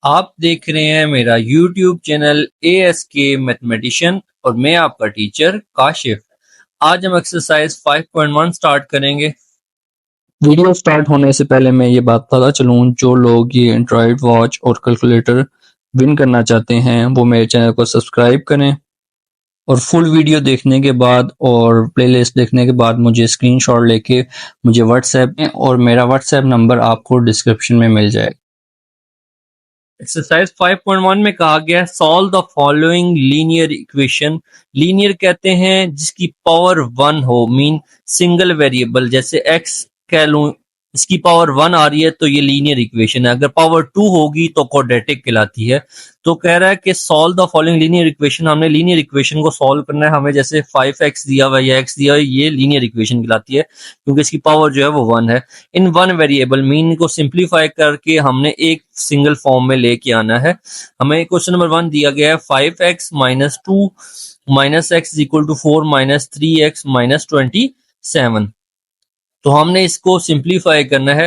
आप देख रहे हैं मेरा YouTube चैनल ASK मैथमेटिशियन और मैं आपका टीचर काशिफ। आज हम एक्सरसाइज 5.1 स्टार्ट करेंगे। वीडियो स्टार्ट होने से पहले मैं ये बात बताता चलूँ, जो लोग ये एंड्रॉयड वॉच और कैलकुलेटर विन करना चाहते हैं वो मेरे चैनल को सब्सक्राइब करें और फुल वीडियो देखने के बाद और प्लेलिस्ट देखने के बाद मुझे स्क्रीनशॉट लेके मुझे व्हाट्सएप में, और मेरा व्हाट्सएप नंबर आपको डिस्क्रिप्शन में मिल जाएगा। एक्सरसाइज 5.1 में कहा गया है solve the following linear equation. Linear कहते हैं जिसकी पावर 1 हो, मीन सिंगल वेरिएबल, जैसे x कह लूं इसकी पावर 1 आ रही है तो ये लीनियर इक्वेशन है। अगर पावर 2 होगी तो क्वाड्रेटिक कहलाती है। तो कह रहा है कि solve the following linear equation. हमने लीनियर इक्वेशन को सॉल्व करना है। हमें जैसे 5x दिया हुआ है या x दिया हुआ है, ये लीनियर इक्वेशन कहलाती है क्योंकि इसकी पावर जो है वो 1 है। इन वन वेरिएबल मीन को सिंप्लीफाई करके हमने एक सिंगल फॉर्म में लेके आना है। हमें क्वेश्चन नंबर 1 दिया गया है 5x minus 2 minus X equal to 4 minus 3x minus 27। तो हमने इसको सिंप्लीफाई करना है।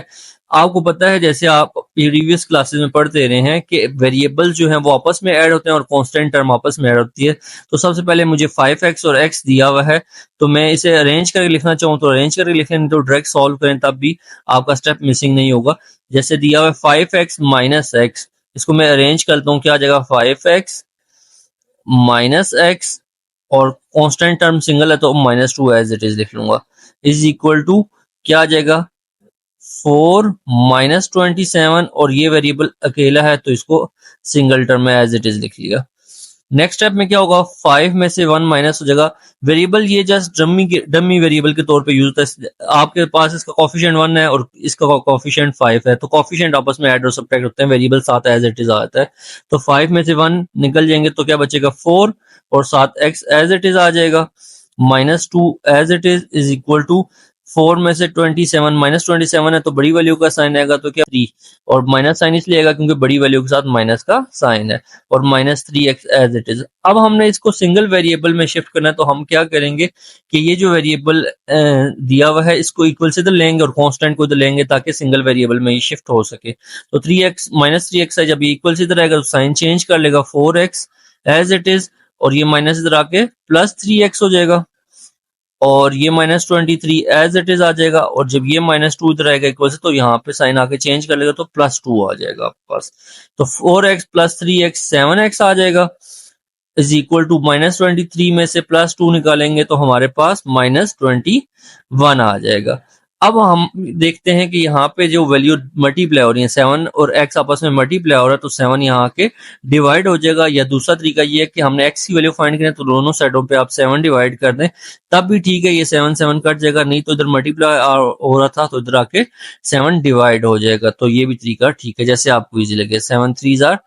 आपको पता है जैसे आप प्रीवियस क्लासेस में पढ़ते रहे हैं कि वेरिएबल जो हैं वो आपस में ऐड होते हैं और कांस्टेंट टर्म आपस में ऐड होती है। तो सबसे पहले मुझे 5x और x दिया हुआ है तो मैं इसे अरेंज करके लिखना चाहूँ तो अरेंज करके लिख लें, तो डायरेक्ट सॉल्व करें तब भी आपका स्टेप मिसिंग नहीं होगा। जैसे दिया हुआ है 5x माइनस एक्स, इसको मैं अरेंज करता हूँ, क्या आ जाएगा 5x माइनस एक्स और कांस्टेंट टर्म सिंगल है तो -2 एज इट इज लिख लूंगा, इज इक्वल टू क्या आ जाएगा 4 माइनस 27, और ये वेरिएबल अकेला है तो इसको सिंगल टर्म में एज इट इज लिख लिया। नेक्स्ट स्टेप में क्या होगा, 5 में से 1 माइनस हो जाएगा। वेरिएबल ये जस्ट डमी वेरिएबल के तौर पे यूज होता है। आपके पास इसका कोफिशिएंट 1 है और इसका कोफिशिएंट 5 है तो कोफिशिएंट आपस में ऐड और सब्ट्रैक्ट होते हैं, वेरिएबल साथ एज इट इज आता है। तो 5 में से 1 निकल जाएंगे तो क्या बचेगा 4 और साथ x एज इट इज आ जाएगा, -2 as it is equal to 4 में से 27 -27 है तो बड़ी वैल्यू का साइन आएगा तो क्या 3, और माइनस साइन इसलिए आएगा क्योंकि बड़ी वैल्यू के साथ माइनस का साइन है, और -3x एज इट इज। अब हमने इसको सिंगल वेरिएबल में शिफ्ट करना है तो हम क्या करेंगे कि ये जो वेरिएबल दिया हुआ है इसको इक्वल से इधर लेंगे और कांस्टेंट को इधर लेंगे ताकि सिंगल वेरिएबल में ये शिफ्ट हो सके। तो 3x -3x है, जब ये इक्वल से इधर आएगा तो साइन चेंज कर लेगा 4x एज इट इज, और ये माइनस इधर आके +3x हो जाएगा, और ये -23 एज इट इज आ जाएगा, और जब ये -2 इधर आएगा इक्वल से तो यहाँ पे साइन आके चेंज कर लेगा तो +2 आ जाएगा आपके पास। तो 4x + 3x 7x आ जाएगा, इज इक्वल टू -23 में से +2 निकालेंगे तो हमारे पास -21 आ जाएगा। अब हम देखते हैं कि यहाँ पे जो वैल्यू मल्टीप्लाई हो रही है 7 और x आपस में मल्टीप्लाई हो रहा है तो 7 यहाँ आके डिवाइड हो जाएगा। या दूसरा तरीका ये है कि हमने x की वैल्यू फाइंड करनी है तो दोनों साइडों पे आप 7 डिवाइड कर दें तब भी ठीक है, ये 7 7 कट जाएगा, नहीं तो इधर मल्टीप्लाई हो रहा था तो इधर आके 7 डिवाइड हो जाएगा। तो ये भी तरीका ठीक है, जैसे आपको इजी लगे। 7 3 ज़ार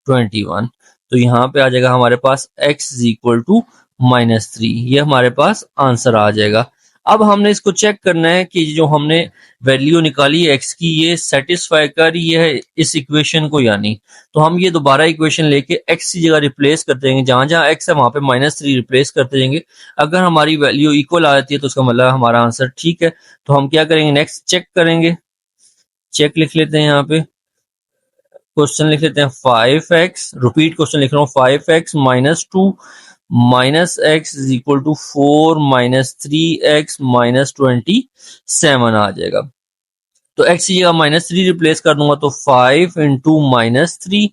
21, तो यहाँ पे आ जाएगा हमारे पास x इज इक्वल टू -3, ये हमारे पास आंसर आ जाएगा। अब हमने इसको चेक करना है कि जो हमने वैल्यू निकाली है x की ये सेटिस्फाई कर रही है इस इक्वेशन को या नहीं। तो हम ये दोबारा इक्वेशन लेके x की जगह रिप्लेस करते जाएंगे, जहां जहां x है वहां पे -3 रिप्लेस करते जाएंगे। अगर हमारी वैल्यू इक्वल आ जाती है तो उसका मतलब हमारा आंसर ठीक है। तो हम क्या करेंगे, नेक्स्ट चेक करेंगे। चेक लिख लेते हैं, यहाँ पे क्वेश्चन लिख लेते हैं 5x, रिपीट क्वेश्चन लिख रहा हूँ 5x minus 2 minus X is equal to 4 minus 3x minus 27 आ जाएगा। तो x की जगह -3 रिप्लेस कर दूंगा तो 5 इंटू -3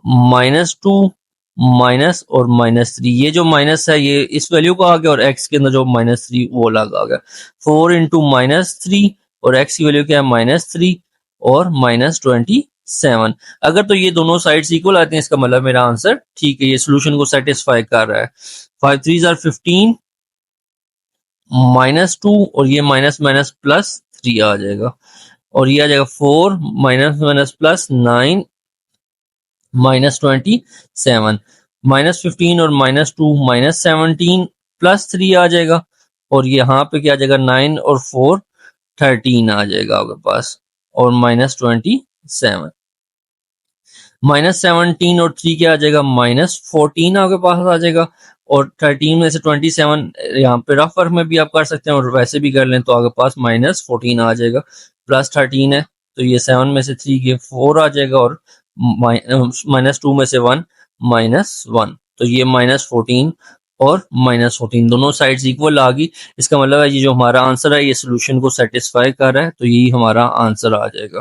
-2 माइनस और -3, ये जो माइनस है ये इस वैल्यू का आ गया और x के अंदर जो -3 वो अलग आ गया। 4 इंटू -3 और x की वैल्यू क्या है -3 और -27। अगर तो ये दोनों साइड्स इक्वल आते हैं इसका मतलब मेरा आंसर ठीक है, ये सोल्यूशन को सेटिस्फाई कर रहा है। 5 3 ज़ार 15 -2 और ये माइनस माइनस +3 आ जाएगा, और ये आ जाएगा 4 माइनस माइनस +9 -27, -15 और -2 -17 +3 आ जाएगा, और यहाँ पे क्या आ जाएगा 9 और 4 13 आ जाएगा आपके पास, और -27 -17 और 3 क्या आ जाएगा -14 आपके पास आ जाएगा, और 13 में से 27 यहाँ पे रफ वर्क में भी आप कर सकते हैं और वैसे भी कर लें तो आपके पास -14 आ जाएगा, +13 है तो ये 7 में से 3 के 4 आ जाएगा और -2 में से 1 -1, तो ये -14 और -14 दोनों साइड्स इक्वल आ गई। इसका मतलब है ये जो हमारा आंसर है ये सोल्यूशन को सेटिस्फाई कर रहा है, तो यही हमारा आंसर आ जाएगा।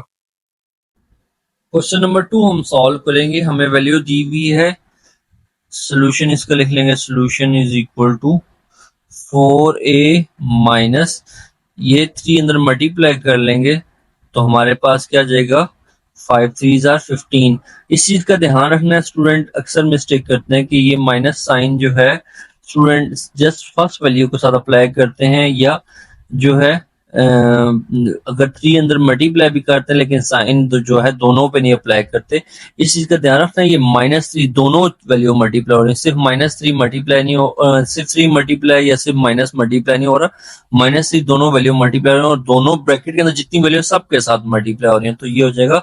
क्वेश्चन नंबर 2 हम सॉल्व करेंगे। हमें वैल्यू दी हुई है, सोल्यूशन इसका लिख लेंगे, solution is equal to 4a minus, ये 3 अंदर मल्टीप्लाई कर लेंगे तो हमारे पास क्या जाएगा, 5 3 आर 15। इस चीज का ध्यान रखना है, स्टूडेंट अक्सर मिस्टेक करते हैं कि ये माइनस साइन जो है स्टूडेंट जस्ट फर्स्ट वैल्यू के साथ अप्लाई करते हैं, या जो है अगर 3 अंदर मल्टीप्लाई भी करते हैं लेकिन साइन जो है दोनों पे नहीं अप्लाई करते। इस चीज का ध्यान रखना है, ये -3 दोनों वैल्यू मल्टीप्लाई हो रही है, सिर्फ -3 मल्टीप्लाई नहीं हो, सिर्फ 3 मल्टीप्लाई या सिर्फ माइनस मल्टीप्लाई नहीं हो रहा, -3 दोनों वैल्यू मल्टीप्लाई हो रही है, और दोनों ब्रैकेट के अंदर जितनी वैल्यू सबके साथ मल्टीप्लाई हो रही है, तो ये हो जाएगा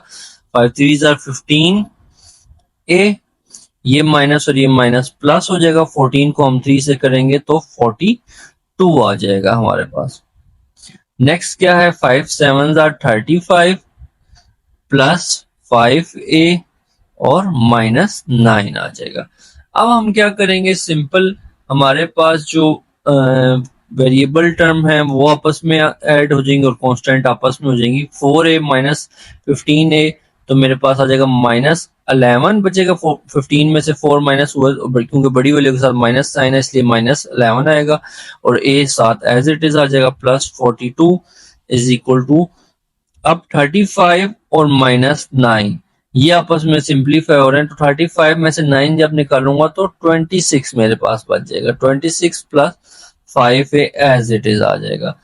5 3 आर 15 ए, ये माइनस और ये माइनस प्लस हो जाएगा, 14 को हम 3 से करेंगे तो 42 आ जाएगा हमारे पास। नेक्स्ट क्या है, 5 7 आर 35 प्लस 5a और -9 आ जाएगा। अब हम क्या करेंगे, सिंपल हमारे पास जो वेरिएबल टर्म है वो आपस में ऐड हो जाएंगे और कांस्टेंट आपस में हो जाएंगी। 4a माइनस 15a, तो मेरे पास आ जाएगा -11 बचेगा। 15 में से 4 माइनस हुआ क्योंकि बड़ी वैल्यू के साथ माइनस साइन है इसलिए -11 आएगा, और a साथ एज इट इज आ जाएगा, प्लस 42 इज इक्वल टू, अब 35 और -9 ये आपस में सिंप्लीफाई हो रहे हैं, तो 35 में से 9 जब निकालूंगा तो 26 मेरे पास बच जाएगा, 26 plus 5a as it is आ जाएगा।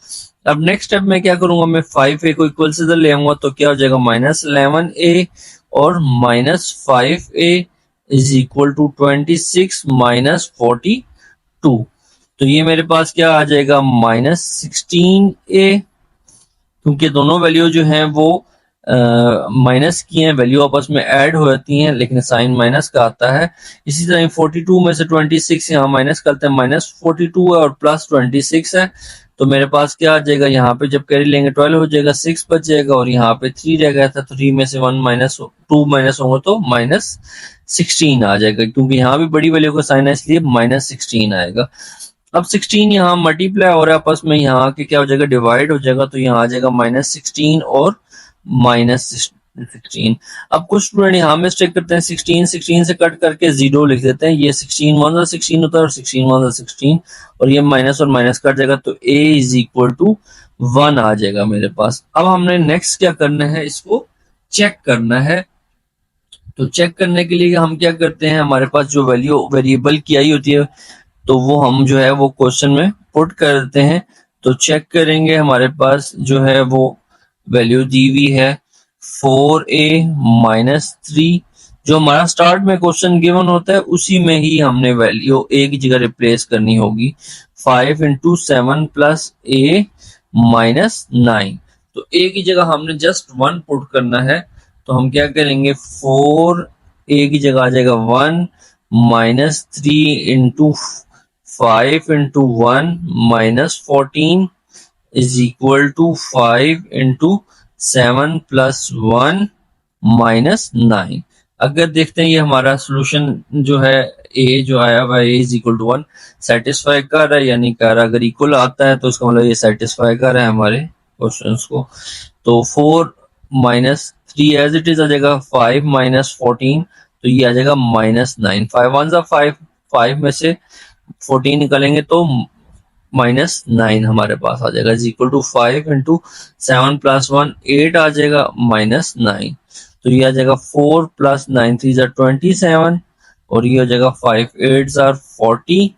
अब नेक्स्ट स्टेप में क्या करूंगा, मैं 5a को इक्वल से इधर ले आऊंगा तो क्या हो जाएगा, -11a और -5a इज इक्वल टू 26 -42, तो ये मेरे पास क्या आ जाएगा, -16a, क्योंकि दोनों वैल्यू जो हैं वो माइनस की हैं, वैल्यू आपस में ऐड हो जाती हैं लेकिन साइन माइनस का आता है। इसी तरह 42 में से 26 यहाँ माइनस करते हैं, -42 है और प्लस 26 है, तो मेरे पास क्या आ जाएगा, यहाँ पे जब कैरी लेंगे 12 हो जाएगा, 6 बच जाएगा, और यहाँ पे 3 रह गया था, 3 में से 1 माइनस 2 माइनस होंगे तो -16 आ जाएगा, क्योंकि यहाँ भी बड़ी वैल्यू का साइन है इसलिए -16 आएगा। अब 16 यहाँ मल्टीप्लाई हो रहा है आपस में, यहाँ आके क्या हो जाएगा, डिवाइड हो जाएगा, तो यहाँ आ जाएगा -16 और -16। अब कुछ स्टूडेंट यहाँ मिस्टेक करते हैं, 16 से कट करके 0 लिख देते हैं, ये 16 1 जा 16 होता है और 16 1 जा 16, और ये माइनस और माइनस कट जाएगा, तो a इज इक्वल टू 1 आ जाएगा मेरे पास। अब हमने नेक्स्ट क्या करना है, इसको चेक करना है, तो चेक करने के लिए हम क्या करते हैं, हमारे पास जो वैल्यू वेरिएबल की आई होती है तो वो हम जो है वो क्वेश्चन में पुट कर देते हैं, तो चेक करेंगे, हमारे पास जो है वो वैल्यू दी हुई है 4a-3, जो हमारा स्टार्ट में क्वेश्चन गिवन होता है उसी में ही हमने वैल्यू a की जगह रिप्लेस करनी होगी, 5 इंटू 7 प्लस a -9, तो a की जगह हमने जस्ट 1 पुट करना है, तो हम क्या करेंगे, 4a की जगह आ जाएगा 1 -3 into 5 into 1 -14 is equal to 5 into 7 plus 1 -9। अगर देखते हैं ये हमारा सोल्यूशन जो है ए जो आया हुआ है इज इक्वल टू 1 सेटिस्फाई कर रहा है या नहीं कर रहा, अगर इक्वल आता है तो इसका मतलब ये सेटिस्फाई कर रहा है हमारे क्वेश्चंस को, तो 4 -3 एज इट इज आ जाएगा, 5 -14 तो ये आ जाएगा -9, 5 1 जा 5, 5 में से 14 निकालेंगे तो -9 हमारे पास आ जाएगा, is equal to 5 into 7 plus 1 8 आ जाएगा -9, तो ये आ जाएगा 4 प्लस 9 3 जार 27, और ये हो जाएगा 5 8 जार 40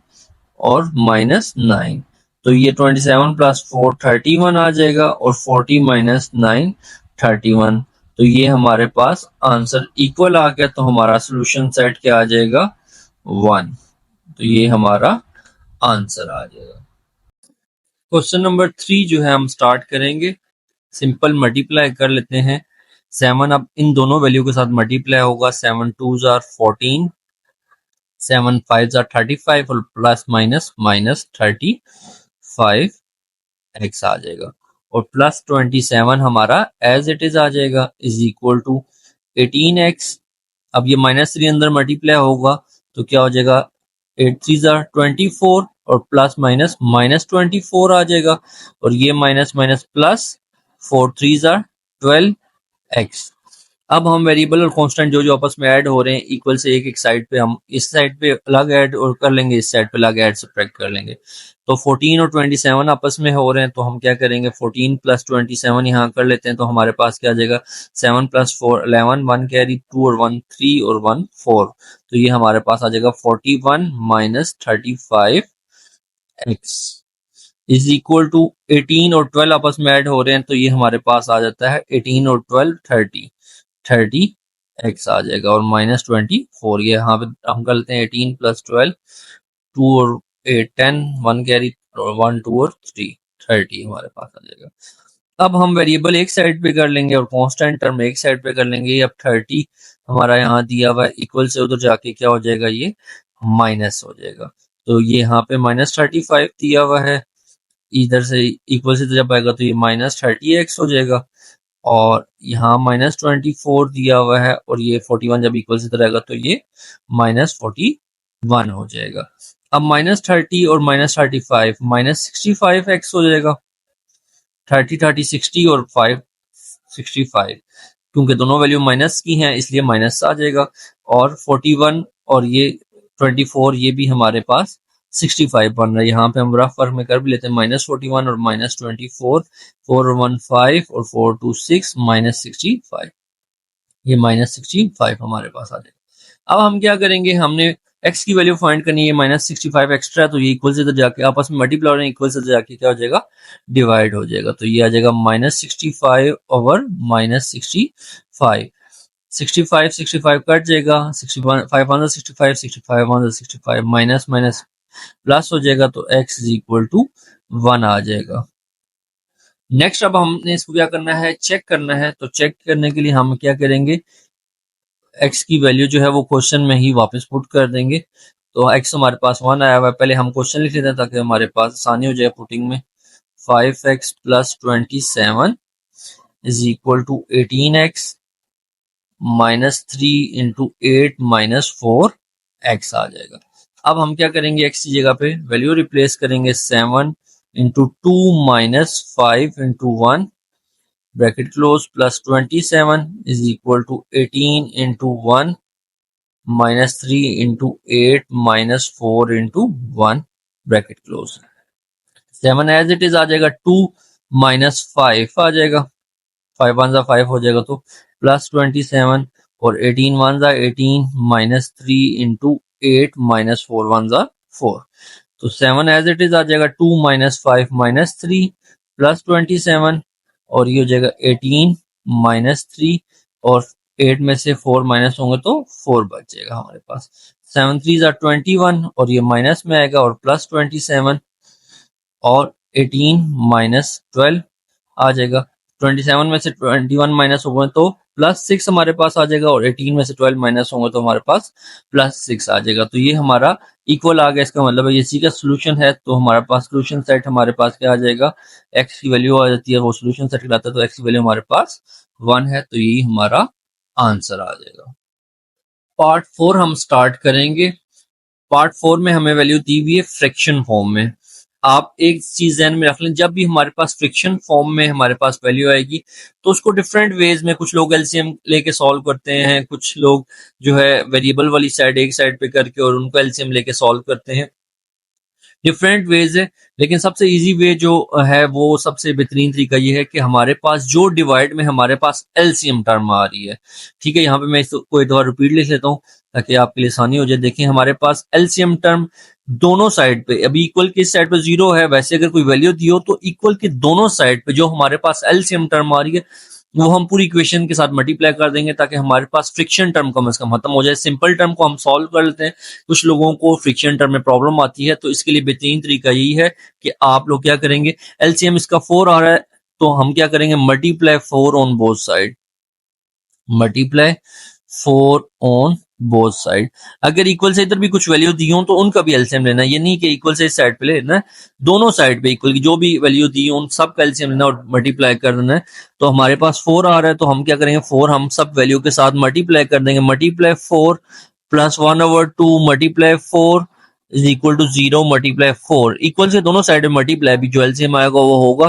और -9, तो ये 27 प्लस 4 31 आ जाएगा, और 40 -9 31, तो ये हमारे पास आंसर इक्वल आ गया, तो हमारा सोल्यूशन सेट क्या आ जाएगा, 1, तो ये हमारा आंसर आ जाएगा। क्वेश्चन नंबर 3 जो है हम स्टार्ट करेंगे, सिंपल मल्टीप्लाई कर लेते हैं, 7 अब इन दोनों वैल्यू के साथ मल्टीप्लाई होगा, 7 2 जार 14, 7 5 जार 35 और प्लस माइनस -35 x आ जाएगा, और प्लस 27 हमारा एज इट इज आ जाएगा, इज इक्वल टू 18x अब ये -3 अंदर मल्टीप्लाई होगा तो क्या हो जाएगा, 8 3 ज़ा 24 और प्लस माइनस -24 आ जाएगा, और ये माइनस माइनस प्लस 4 3 ज़ा 12x। अब हम वेरिएबल और कांस्टेंट जो जो आपस में ऐड हो रहे हैं इक्वल से एक एक साइड पे, हम इस साइड पे अलग ऐड और कर लेंगे, इस साइड पे अलग ऐड सब्ट्रैक्ट कर लेंगे। तो 14 और 27 आपस में हो रहे हैं, तो हम क्या करेंगे, 14 प्लस 27 यहाँ कर लेते हैं, तो हमारे पास क्या आ जाएगा, 7 प्लस 4 11, 1 कैरी 2 और 1 3 और 1 4, तो ये हमारे पास आ जाएगा 41 minus 35x is equal to 18 और 12 आपस में ऐड हो रहे हैं, तो ये हमारे पास आ जाता है 18 और 12 30x आ जाएगा, और -24 ये यहाँ पे हम कर लेते हैं 18 प्लस 12 2 और 8 10 1 कैरी 1 2 और 3 30 हमारे पास आ जाएगा। अब हम वेरिएबल एक साइड पे कर लेंगे और कांस्टेंट टर्म एक साइड पे कर लेंगे। अब 30 हमारा यहाँ दिया हुआ है, इक्वल से उधर जाके क्या हो जाएगा, ये माइनस हो जाएगा, तो ये यहाँ पे -35 दिया हुआ है, इधर से इक्वल से जब आएगा तो ये -30x हो जाएगा, और यहाँ -24 दिया हुआ है, और ये 41 जब इक्वल से रहेगा तो ये -41 हो जाएगा। अब -30 और -35 -65x हो जाएगा, 30 30 60 और 5 65, क्योंकि दोनों वैल्यू माइनस की हैं इसलिए माइनस आ जाएगा, और 41 और ये 24 ये भी हमारे पास 65 बन रहा है। यहाँ पे हम रफ वर्क में कर भी लेते हैं, -41 और -24 4 और 1 5 और 4 2 6 -65, ये -65 हमारे पास आ जाएगा। अब हम क्या करेंगे, हमने x की वैल्यू फाइंड करनी है, -65 एक्स्ट्रा है, तो ये इक्वल से इधर जाके आपस में मल्टीप्लाई हो रहे हैं, इक्वल से जाके क्या हो जाएगा, डिवाइड हो जाएगा, तो ये आ जाएगा -65 ओवर -65, 65 65 कट जाएगा, 65 65 65 65 माइनस माइनस प्लस हो जाएगा, तो x इज इक्वल टू 1 आ जाएगा। नेक्स्ट अब हमने इसको क्या करना है, चेक करना है, तो चेक करने के लिए हम क्या करेंगे, x की वैल्यू जो है वो क्वेश्चन में ही वापस पुट कर देंगे, तो x हमारे पास 1 आया हुआ है, पहले हम क्वेश्चन लिख लेते हैं ताकि हमारे पास आसानी हो जाए पुटिंग में। 5x plus 27 is equal to 18x minus 3 into 8 minus 4x आ जाएगा। अब हम क्या करेंगे, x की जगह पे वैल्यू रिप्लेस करेंगे, 7 into 2 minus 5 into 1 bracket close plus 27 is equal to 18 into 1 minus 3 into 8 minus 4 into 1 bracket close. 7 as it is आ जाएगा, 2 माइनस 5 आ जाएगा, 5 1 जा 5 हो जाएगा, तो प्लस 27 और 18 1 जा 18 माइनस 3 इंटू 8 माइनस 4 1 जा 4, तो 7 एज इट इज आ जाएगा, 2 माइनस 5 माइनस 3 प्लस 27, और ये हो जाएगा 18 माइनस 3, और 8 में से 4 माइनस होंगे तो 4 बच जाएगा हमारे पास। 7 3 जा 21, और ये माइनस में आएगा, और प्लस 27 और 18 माइनस 12 आ जाएगा। 27 में से 21 माइनस होगा तो प्लस 6 हमारे पास आ जाएगा, और 18 में से 12 माइनस होंगे तो हमारे पास प्लस 6 आ जाएगा, तो ये हमारा इक्वल आ गया। इसका मतलब है इसी का सोल्यूशन है, तो हमारे पास सोल्यूशन सेट हमारे पास क्या आ जाएगा, x की वैल्यू आ जाती है, वो सोल्यूशन सेट कहलाता है, तो x की वैल्यू हमारे पास 1 है, तो ये हमारा आंसर आ जाएगा। पार्ट 4 हम स्टार्ट करेंगे। पार्ट 4 में हमें वैल्यू दी हुई है फ्रैक्शन फॉर्म में। आप एक चीज ध्यान में रख लें, जब भी हमारे पास फ्रिक्शन फॉर्म में हमारे पास वैल्यू आएगी तो उसको डिफरेंट वेज में, कुछ लोग एलसीएम लेके सॉल्व करते हैं, कुछ लोग जो है वेरिएबल वाली साइड एक साइड पे करके और उनको एलसीएम लेके सॉल्व करते हैं, डिफरेंट वेज है। लेकिन सबसे इजी वे जो है, वो सबसे बेहतरीन तरीका ये है कि हमारे पास जो डिवाइड में हमारे पास एलसीएम टर्म आ रही है, ठीक है, यहाँ पे मैं इसको एक बार रिपीट लिख लेता हूँ ताकि आपके लिए आसानी हो जाए। देखिए हमारे पास एलसीएम टर्म दोनों साइड पे, अभी इक्वल की साइड पे 0 है, वैसे अगर कोई वैल्यू दी हो तो इक्वल के दोनों साइड पे जो हमारे पास एलसीएम टर्म आ रही है वो हम पूरी इक्वेशन के साथ मल्टीप्लाई कर देंगे ताकि हमारे पास फ्रिक्शन टर्म कम से कम खत्म हो जाए। सिंपल टर्म को हम सॉल्व कर लेते हैं, कुछ लोगों को फ्रिक्शन टर्म में प्रॉब्लम आती है, तो इसके लिए बेहतरीन तरीका यही है कि आप लोग क्या करेंगे, एलसीएम इसका 4 आ रहा है तो हम क्या करेंगे, multiply 4 on both side, multiply 4 on both side. अगर इक्वल से इधर भी कुछ वैल्यू दी हो तो उनका भी एलसीएम लेना है, ये नहीं कि इक्वल से इस साइड पे लेना है, दोनों साइड पे इक्वल की जो भी वैल्यू दी हो उन सब का एलसीएम लेना और मल्टीप्लाई कर देना है। तो हमारे पास 4 आ रहा है तो हम क्या करेंगे, 4 हम सब वैल्यू के साथ मल्टीप्लाई कर देंगे। Multiply 4 plus 1/2 multiply 4 is equal to 0 multiply 4। Equal से दोनों साइड में मल्टीप्लाई भी जो एलसीएम आएगा वो होगा,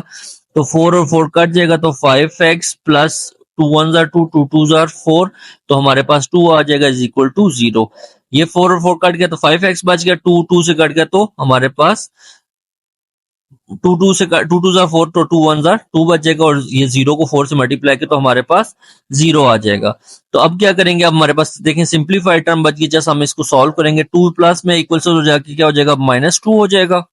तो 4 और 4 कट जाएगा तो 5x प्लस 2 1 जार 2 2 2 जार 4, तो हमारे पास 2 आ जाएगा इज इक्वल टू 0। ये 4 और 4 कट गया तो 5x बच गया, 2 2 से कट गया तो हमारे पास 2 2 से 2 2 जार 4 तो 2 1 जार 2 बच जाएगा, और ये 0 को 4 से मल्टीप्लाई किया तो हमारे पास 0 आ जाएगा। तो अब क्या करेंगे, अब हमारे पास देखें सिंप्लीफाइड टर्म बच गई, जैसे हम इसको सॉल्व करेंगे 2 प्लस में इक्वल से हो जाएगा, क्या हो जाएगा -2 हो जाएगा।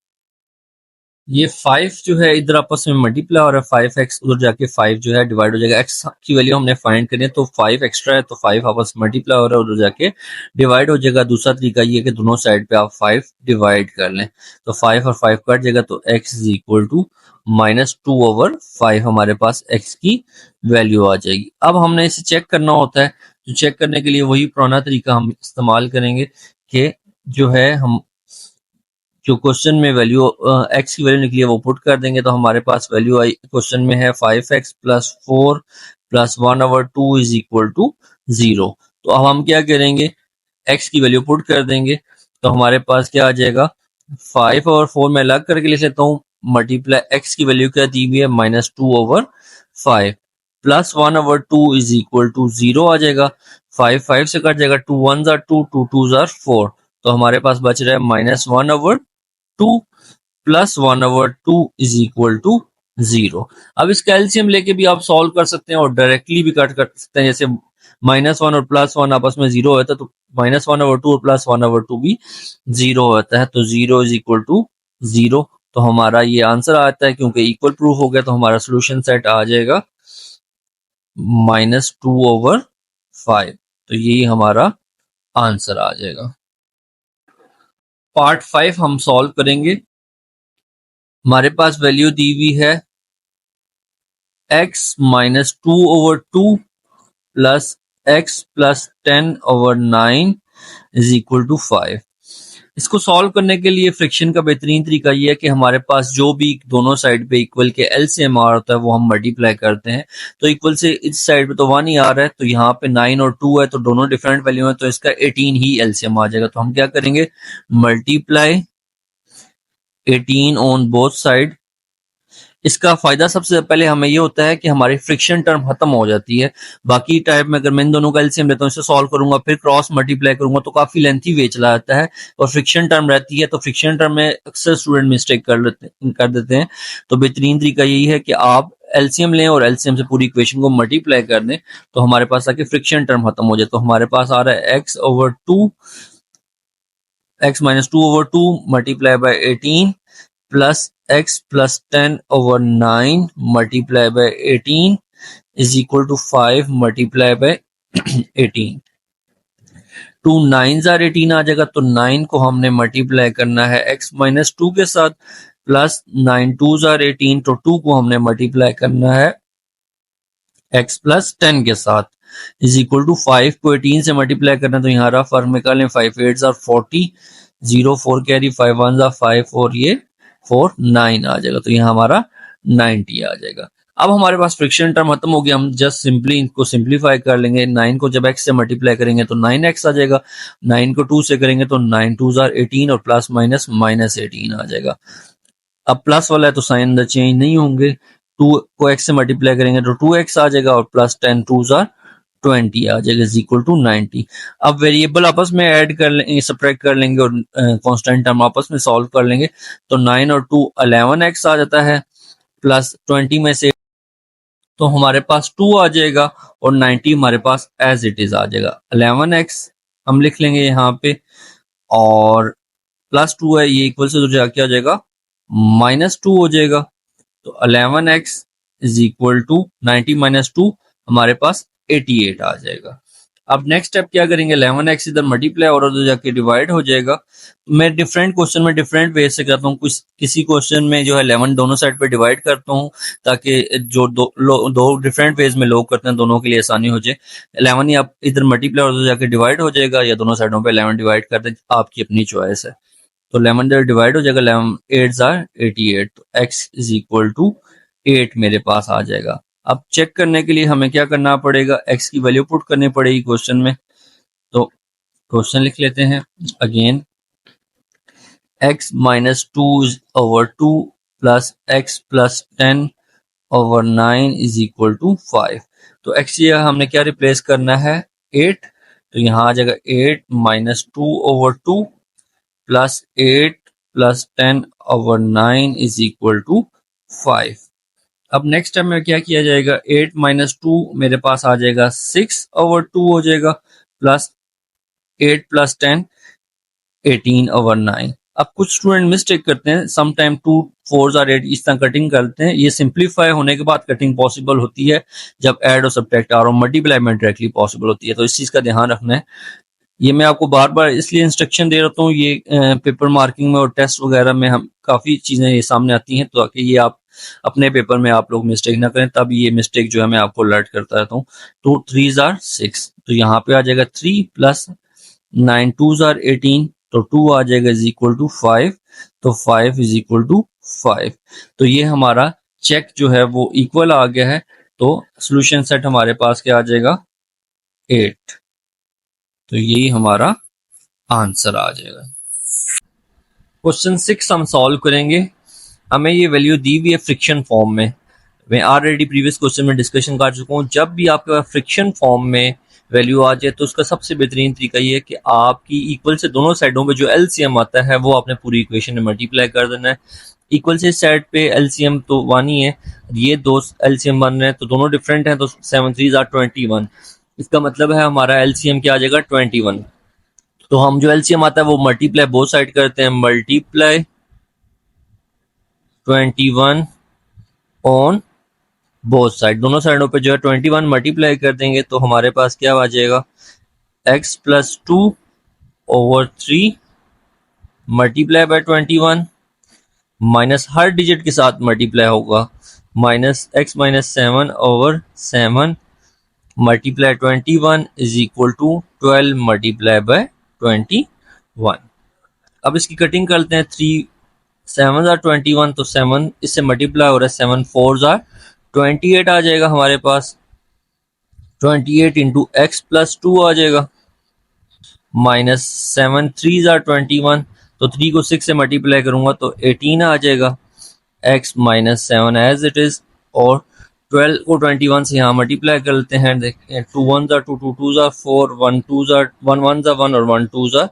ये 5 जो है इधर आपस में मल्टीप्लाई हो रहा है, 5x उधर जाके 5 जो है डिवाइड हो जाएगा। x की वैल्यू हमने फाइंड करनी है तो 5 एक्स्ट्रा है तो 5 आपस में मल्टीप्लाई हो रहा है, उधर जाके डिवाइड हो जाएगा। दूसरा तरीका ये है कि दोनों साइड पे आप 5 डिवाइड कर लें, तो 5 और 5 कट जाएगा तो x इज इक्वल टू -2/5 हमारे पास x की वैल्यू आ जाएगी। अब हमने इसे चेक करना होता है, तो चेक करने के लिए वही पुराना तरीका हम इस्तेमाल करेंगे कि जो है हम जो क्वेश्चन में वैल्यू x की वैल्यू निकली है वो पुट कर देंगे, तो हमारे पास वैल्यू आई क्वेश्चन में है 5x plus 4 plus 1/2 is equal to 0। तो अब हम क्या करेंगे, x की वैल्यू पुट कर देंगे, तो हमारे पास क्या आ जाएगा, 5 और 4 में अलग करके लिख लेता हूँ, मल्टीप्लाई x की वैल्यू क्या दी हुई है -2/5 प्लस 1/2 इज इक्वल टू 0 आ जाएगा। 5 5 से कट जाएगा, 2 1 जार 2 2 2 जार 4, तो हमारे पास बच रहा है -1/2 प्लस 1/2 इज इक्वल टू 0। अब इस कैल्शियम लेके भी आप सॉल्व कर सकते हैं और डायरेक्टली भी कट कर सकते हैं, जैसे -1 और +1 आपस में 0 होता है तो -1/2 और +1/2 भी 0 होता है, तो 0 इज इक्वल टू 0। तो हमारा ये आंसर आता है, क्योंकि इक्वल प्रूफ हो गया तो हमारा सोल्यूशन सेट आ जाएगा -2/5। तो यही हमारा आंसर आ जाएगा। पार्ट 5 हम सॉल्व करेंगे। हमारे पास वैल्यू दी हुई है x -2/2 plus x plus 10/9 is equal to 5। इसको सॉल्व करने के लिए फ्रिक्शन का बेहतरीन तरीका ये है कि हमारे पास जो भी दोनों साइड पे इक्वल के एलसीएम आ होता है वो हम मल्टीप्लाई करते हैं। तो इक्वल से इस साइड पे तो 1 ही आ रहा है, तो यहाँ पे 9 और 2 है, तो दोनों डिफरेंट वैल्यू है, तो इसका 18 ही एलसीएम आ जाएगा। तो हम क्या करेंगे, मल्टीप्लाई 18 ऑन बोथ साइड। इसका फायदा सबसे पहले हमें ये होता है कि हमारी फ्रिक्शन टर्म खत्म हो जाती है। बाकी टाइप में अगर मैं इन दोनों का एलसीएम लेता हूँ, इसे सॉल्व करूंगा फिर क्रॉस मल्टीप्लाई करूंगा तो काफी लेंथी वे चला जाता है और फ्रिक्शन टर्म रहती है, तो फ्रिक्शन टर्म में अक्सर स्टूडेंट मिस्टेक कर देते हैं। तो बेहतरीन तरीका यही है कि आप एलसीएम लें और एलसीएम से पूरी इक्वेशन को मल्टीप्लाई कर दें, तो हमारे पास आके फ्रिक्शन टर्म खत्म हो जाए। तो हमारे पास आ रहा है x -2/2 multiply by 18 plus x plus 10/9 multiply by 18 is equal to 5 multiply by 18। 2 9 जार 18 आ जाएगा, तो 9 को हमने मल्टीप्लाई करना है x -2 के साथ, प्लस 9 2 जार 18, तो 2 को हमने मल्टीप्लाई करना है x प्लस 10 के साथ, इज इक्वल टू 5 को 18 से मल्टीप्लाई करना, तो यहाँ रफ फर्क निकालें, 5 8 जार 40, 0 4 कैरी, 5 1 जार 5 और ये 4 9 आ जाएगा, तो यहाँ हमारा 90 आ जाएगा। अब हमारे पास फ्रिक्शन टर्म खत्म हो गया, हम जस्ट सिंपली इनको सिंप्लीफाई कर लेंगे। 9 को जब x से मल्टीप्लाई करेंगे तो 9x आ जाएगा, 9 को 2 से करेंगे तो 9 2 जार 18 और प्लस माइनस -18 आ जाएगा। अब प्लस वाला है तो साइन अंदर चेंज नहीं होंगे, 2 को x से मल्टीप्लाई करेंगे तो 2x आ जाएगा और प्लस 10 2 जार 20 आ जाएगा इज इक्वल टू 90। अब वेरिएबल आपस में ऐड कर लेंगे, सब्ट्रैक्ट कर लेंगे और कांस्टेंट टर्म आपस में सॉल्व कर लेंगे, तो 9 और 2 11x आ जाता है, प्लस 20 में से तो हमारे पास 2 आ जाएगा और 90 हमारे पास एज इट इज आ जाएगा। 11x हम लिख लेंगे यहाँ पे और प्लस 2 है, ये इक्वल से तो क्या आ जाएगा -2 हो जाएगा, तो 11x इज इक्वल टू 90 -2 हमारे पास 88 आ जाएगा। अब नेक्स्ट स्टेप क्या करेंगे, 11x इधर मल्टीप्लाई और उधर जाके डिवाइड हो जाएगा। मैं डिफरेंट क्वेश्चन में डिफरेंट वे से करता हूँ, कुछ किसी क्वेश्चन में जो है 11 दोनों साइड पे डिवाइड करता हूँ ताकि जो दो डिफरेंट वेज में लोग करते हैं दोनों के लिए आसानी हो जाए। 11 ही आप इधर मल्टीप्लाई और उधर जाके डिवाइड हो जाएगा, या दोनों साइडों पे 11 डिवाइड कर दें, आपकी अपनी चॉइस है। तो 11 इधर डिवाइड हो जाएगा, 11 8 आर 88, तो x इज इक्वल टू 8 मेरे पास आ जाएगा। अब चेक करने के लिए हमें क्या करना पड़ेगा, x की वैल्यू पुट करनी पड़ेगी क्वेश्चन में। तो क्वेश्चन लिख लेते हैं again, x minus 2/2 plus x plus 10/9 is equal to 5। तो x ये हमने क्या रिप्लेस करना है, 8, तो यहाँ आ जाएगा 8 minus 2/2 plus 8 plus 10/9 is equal to 5। अब नेक्स्ट स्टेप में क्या किया जाएगा, 8 माइनस 2 मेरे पास आ जाएगा 6/2 हो जाएगा, प्लस 8 प्लस 10 18/9। अब कुछ स्टूडेंट मिस्टेक करते हैं, सम टाइम 2 4s और 8 इस तरह कटिंग करते हैं। ये सिंप्लीफाई होने के बाद कटिंग पॉसिबल होती है, जब ऐड और सब्ट्रैक्ट और मल्टीप्लाई में डायरेक्टली पॉसिबल होती है। तो इस चीज का ध्यान रखना है। ये मैं आपको बार बार इसलिए इंस्ट्रक्शन दे रहा हूँ, ये पेपर मार्किंग में और टेस्ट वगैरह में हम काफ़ी चीज़ें ये सामने आती हैं, तो ताकि ये आप अपने पेपर में आप लोग मिस्टेक ना करें। तब ये मिस्टेक जो है मैं आपको अलर्ट करता रहता हूँ। 2 3s आर 6, तो यहाँ पे आ जाएगा 3 प्लस 9 2s आर 18, तो 2 आ जाएगा इज इक्वल टू 5, तो 5 इज इक्वल टू 5। तो ये हमारा चेक जो है वो इक्वल आ गया है। तो सोल्यूशन सेट हमारे पास क्या आ जाएगा, 8। तो यही हमारा आंसर आ जाएगा। क्वेश्चन 6 हम सॉल्व करेंगे। हमें ये वैल्यू दी हुई है फ्रिक्शन फॉर्म में। मैं ऑलरेडी प्रीवियस क्वेश्चन में डिस्कशन कर चुका हूँ, जब भी आपके पास फ्रिक्शन फॉर्म में वैल्यू आ जाए तो उसका सबसे बेहतरीन तरीका ये है कि आपकी इक्वल से दोनों साइडों पे जो एलसीएम आता है वो आपने पूरी इक्वेशन में मल्टीप्लाई कर देना है। इक्वल से साइड पे एलसीएम तो 1 ही है, ये दो एलसीएम बन रहे हैं तो दोनों डिफरेंट हैं, तो 7 3s आर 21। इसका मतलब है हमारा एलसीएम क्या आ जाएगा, 21। तो हम जो एलसीएम आता है वो मल्टीप्लाई बोथ साइड करते हैं, मल्टीप्लाई 21 ऑन बोथ साइड। दोनों साइडों पे जो है 21 मल्टीप्लाई कर देंगे तो हमारे पास क्या आ जाएगा, x plus 2/3 multiply by 21 minus हर डिजिट के साथ मल्टीप्लाई होगा, minus x minus 7/7 multiply 21 is equal to 12 multiply by 21। अब इसकी कटिंग करते हैं, 3 7 आर 21, तो 7 इससे मल्टीप्लाई हो रहा है, 7 4s आर 28 आ जाएगा हमारे पास। 28 इंटू एक्स प्लस 2 आ जाएगा, माइनस 7 3s आर 21, तो 3 को 6 से मल्टीप्लाई करूंगा तो 18 आ जाएगा, x minus 7 as it is. और 12 को 21 से यहाँ मल्टीप्लाई कर लेते हैं, देखते हैं 2 1s are 2 2 2s are 4 1 2s are 1 1s are 1 और 1 2s आर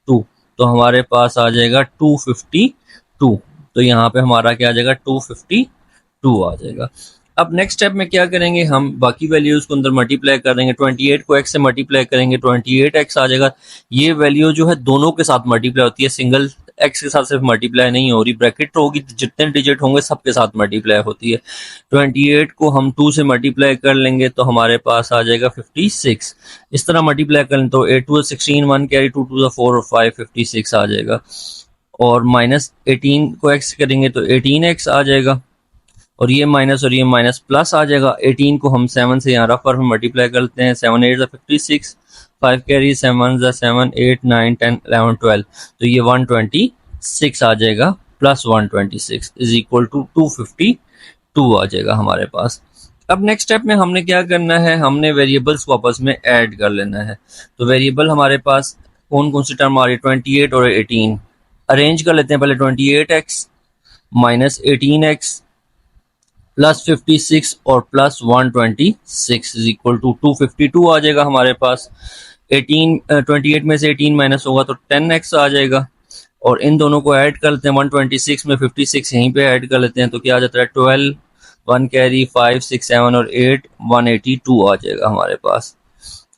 2, तो हमारे पास आ जाएगा 252। तो यहाँ पे हमारा क्या आ जाएगा, 252 आ जाएगा। अब नेक्स्ट स्टेप में क्या करेंगे, हम बाकी वैल्यूज को अंदर मल्टीप्लाई कर देंगे। 28 को x से मल्टीप्लाई करेंगे, 28x आ जाएगा। ये वैल्यू जो है दोनों के साथ मल्टीप्लाई होती है, सिंगल x के साथ सिर्फ मल्टीप्लाई नहीं हो रही, ब्रैकेट होगी तो जितने डिजिट होंगे सबके साथ मल्टीप्लाई होती है। 28 को हम 2 से मल्टीप्लाई कर लेंगे तो हमारे पास आ जाएगा 56। इस तरह मल्टीप्लाई कर लें तो 8 2 16 1 कैरी 2 2 4 और 5 56 आ जाएगा। और माइनस 18 को x करेंगे तो 18x आ जाएगा, और ये माइनस प्लस आ जाएगा। 18 को हम 7 से यहाँ रफ में मल्टीप्लाई करते हैं, 7 8 56, 5 कैरी 7 7 8 9 10 11 12, तो ये 126 आ जाएगा, प्लस 126 इज इक्वल टू 252 आ जाएगा हमारे पास। अब नेक्स्ट स्टेप में हमने क्या करना है, हमने वेरिएबल्स को आपस में ऐड कर लेना है। तो वेरिएबल हमारे पास कौन कौन सी टर्म आ रही है, 28 और 18। अरेंज कर लेते हैं पहले, 28x माइनस 18x प्लस 56 और प्लस 126 इज इक्वल टू 252 आ जाएगा हमारे पास। 28 में से 18 माइनस होगा तो 10x आ जाएगा, और इन दोनों को ऐड कर लेते हैं, 126 में 56 यहीं पे ऐड कर लेते हैं तो क्या आ जाता है, 12 1 कैरी 5 6 7 और 8 182 आ जाएगा हमारे पास,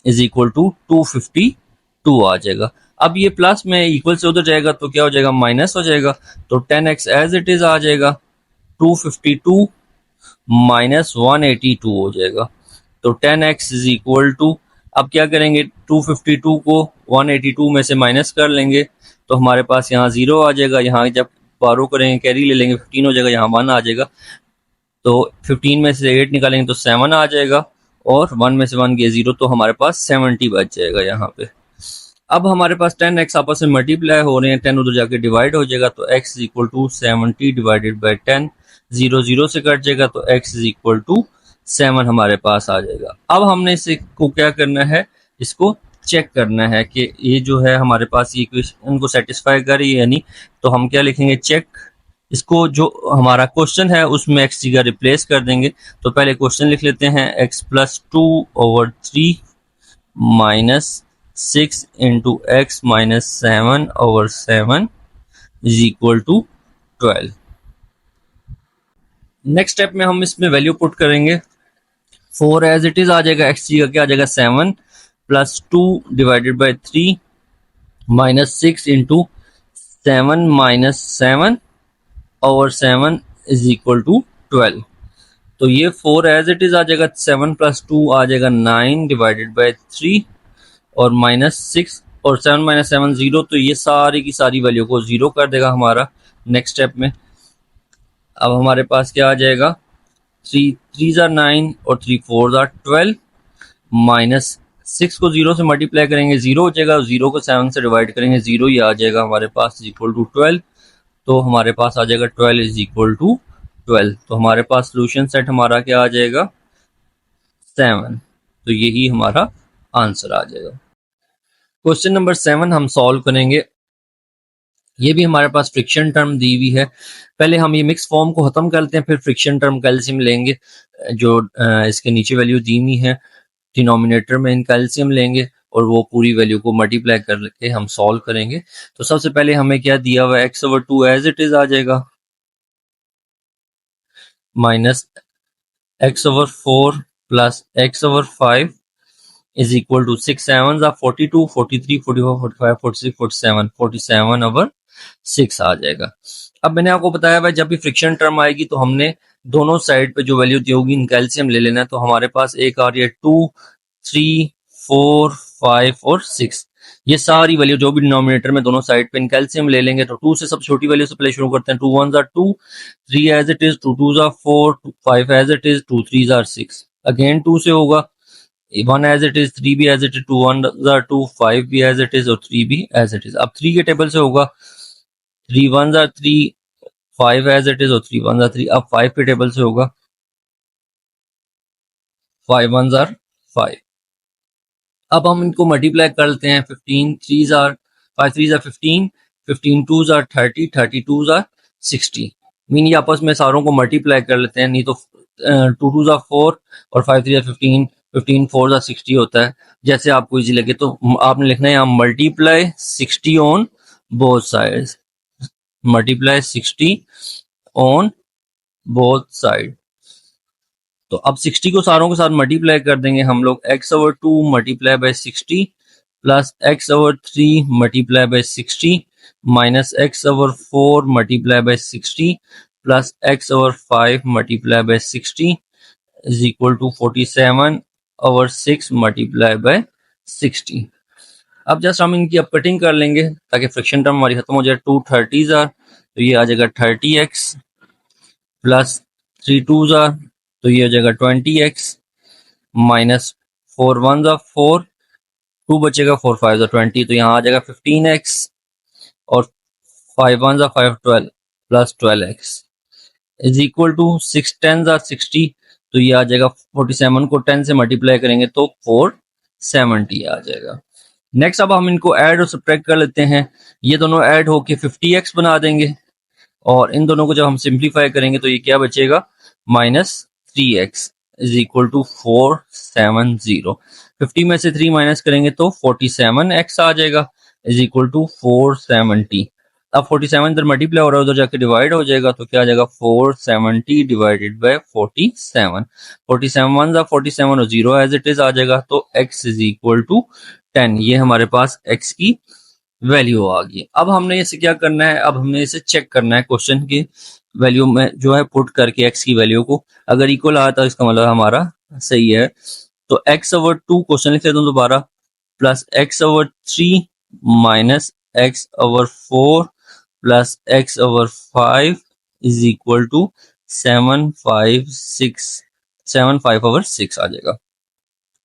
इज इक्वल टू 252 आ जाएगा। अब ये प्लस में इक्वल से उधर जाएगा तो क्या हो जाएगा, माइनस हो जाएगा, तो 10x एज इट इज आ जाएगा, 252 माइनस 182 हो जाएगा। तो 10x इज इक्वल टू, अब क्या करेंगे, 252 को 182 में से माइनस कर लेंगे तो हमारे पास यहाँ 0 आ जाएगा। यहाँ जब बारो करेंगे कैरी ले लेंगे 15 हो जाएगा, यहाँ 1 आ जाएगा। तो 15 में से 8 निकालेंगे तो 7 आ जाएगा और 1 में से 1 गया 0 तो हमारे पास 70 बच जाएगा यहाँ पे। अब हमारे पास 10x आपस में मल्टीप्लाई हो रहे हैं, 10 उधर जाके डिवाइड हो जाएगा तो x is equal to 70 divided by 10, 0 0 से कट जाएगा तो x इज इक्वल टू 7 हमारे पास आ जाएगा। अब हमने इसे को क्या करना है, इसको चेक करना है कि ये जो है हमारे पास ये इक्वेशन को सेटिस्फाई कर रही है या नहीं। तो हम क्या लिखेंगे, चेक। इसको जो हमारा क्वेश्चन है उसमें x जगह रिप्लेस कर देंगे। तो पहले क्वेश्चन लिख लेते हैं, x plus 2/3 minus 6 into X minus 7/7 is equal to 12। Next step में हम इसमें वैल्यू पुट करेंगे। 4 एज इट इज आ जाएगा, एक्स की क्या आ जाएगा 7 plus 2 divided by 3 minus 6 into 7 minus 7/7 is equal to 12। तो ये 4 एज इट इज आ जाएगा, 7 प्लस 2 आ जाएगा 9 डिवाइडेड बाई 3 और माइनस 6 और 7 माइनस 7 0, तो ये सारी की सारी वैल्यू को 0 कर देगा हमारा नेक्स्ट स्टेप में। अब हमारे पास क्या आ जाएगा, 3 3 आर 9 और 3 4 आर 12 माइनस 6 को 0 से मल्टीप्लाई करेंगे 0 हो जाएगा, 0 को 7 से डिवाइड करेंगे 0 ही आ जाएगा हमारे पास इज इक्वल टू 12। तो हमारे पास आ जाएगा 12 इज इक्वल टू 12। तो हमारे पास सोल्यूशन सेट हमारा क्या आ जाएगा 7। तो यही हमारा आंसर आ जाएगा। क्वेश्चन नंबर 7 हम सॉल्व करेंगे। ये भी हमारे पास फ्रिक्शन टर्म दी हुई है। पहले हम ये मिक्स फॉर्म को खत्म करते हैं, फिर फ्रिक्शन टर्म कैल्शियम लेंगे जो इसके नीचे वैल्यू दी हुई है, डिनोमिनेटर में इन कैल्शियम लेंगे और वो पूरी वैल्यू को मल्टीप्लाई करके हम सॉल्व करेंगे। तो सबसे पहले हमें क्या दिया हुआ है, x/2 एज इट इज आ जाएगा minus x/4 plus x/5 is equal to 6 7s are 42 43 44 45 46 47 47/6 आ जाएगा। अब मैंने आपको बताया भाई जब भी फ्रिक्शन टर्म आएगी तो हमने दोनों साइड पे जो वैल्यू दी होगी इन कैल्शियम ले लेना है। तो हमारे पास एक आ रही है 2 3 4 5 और 6, ये सारी वैल्यू जो भी डिनोमिनेटर में दोनों साइड पे इन कैल्शियम ले लेंगे। तो 2 से सब छोटी वैल्यू से पहले शुरू करते हैं, 2 1s are 2, 3 as it is, 2 2s are 4, 5 as it is, 2 3s are 6, again 2 से होगा, 1 एज इट इज, 3 भी as it is, 2 1s are 2, 5 भी एज इट इज और 3 भी एज इट इज। अब 3 के टेबल से होगा, 3 1s are 3, 5 as it is और 3 1s are 3। अब 5 के टेबल से होगा, 5 1s are 5। अब हम इनको मल्टीप्लाई कर लेते हैं, 15 3s are 5 3s are 15, 15 2s are 30, 30 2s are 60। Mean ये आपस में सारों को मल्टीप्लाई कर लेते हैं, नहीं तो 2 2s are 4 और 5 3s are 15, 15 4s are 60 होता है। जैसे आपको इजी लगे तो आपने लिखना है यहाँ multiply 60 on both sides, multiply 60 on both side. तो अब 60 को सारों के साथ मल्टीप्लाई कर देंगे हम लोग, x/2 multiply by 60 plus x/3 multiply by 60 minus x/4 multiply by 60 plus x/5 multiply by 60 is equal to 47/6 multiply by 60। अब जस्ट हम इनकी अब कटिंग कर लेंगे ताकि फ्रिक्शन टर्म हमारी खत्म हो जाए। 2 30s are, तो ये आ जाएगा 30x प्लस 3 2s are, तो ये हो जाएगा 20x माइनस 4 1s are 4, 2 बचेगा, 4 5s are 20, तो यहाँ आ जाएगा 15x और 5 1s are 5 12 plus 12x is equal to 6 10s are 60, तो ये आ जाएगा 47 को 10 से मल्टीप्लाई करेंगे तो 470 आ जाएगा। नेक्स्ट अब हम इनको ऐड और सब्ट्रैक्ट कर लेते हैं, ये दोनों ऐड होके 50x बना देंगे और इन दोनों को जब हम सिंप्लीफाई करेंगे तो ये क्या बचेगा minus 3x is equal to 470। 50 में से 3 माइनस करेंगे तो 47x आ जाएगा इज इक्वल टू 470। अब 47 इधर मल्टीप्लाई हो रहा है, उधर जाके डिवाइड हो जाएगा तो क्या आ जाएगा 470 डिवाइडेड बाय 47, 47 1s are 47 और 0 एज इट इज आ जाएगा। तो x इज इक्वल टू 10, ये हमारे पास x की वैल्यू आ गई। अब हमने इसे क्या करना है, अब हमने इसे चेक करना है क्वेश्चन की वैल्यू में जो है पुट करके x की वैल्यू को, अगर इक्वल आया तो इसका मतलब हमारा सही है। तो x ओवर 2 क्वेश्चन लिख लेता हूँ दोबारा, plus x over 3 minus x over 4 plus x over 5 is equal to 7 over 6 आ जाएगा।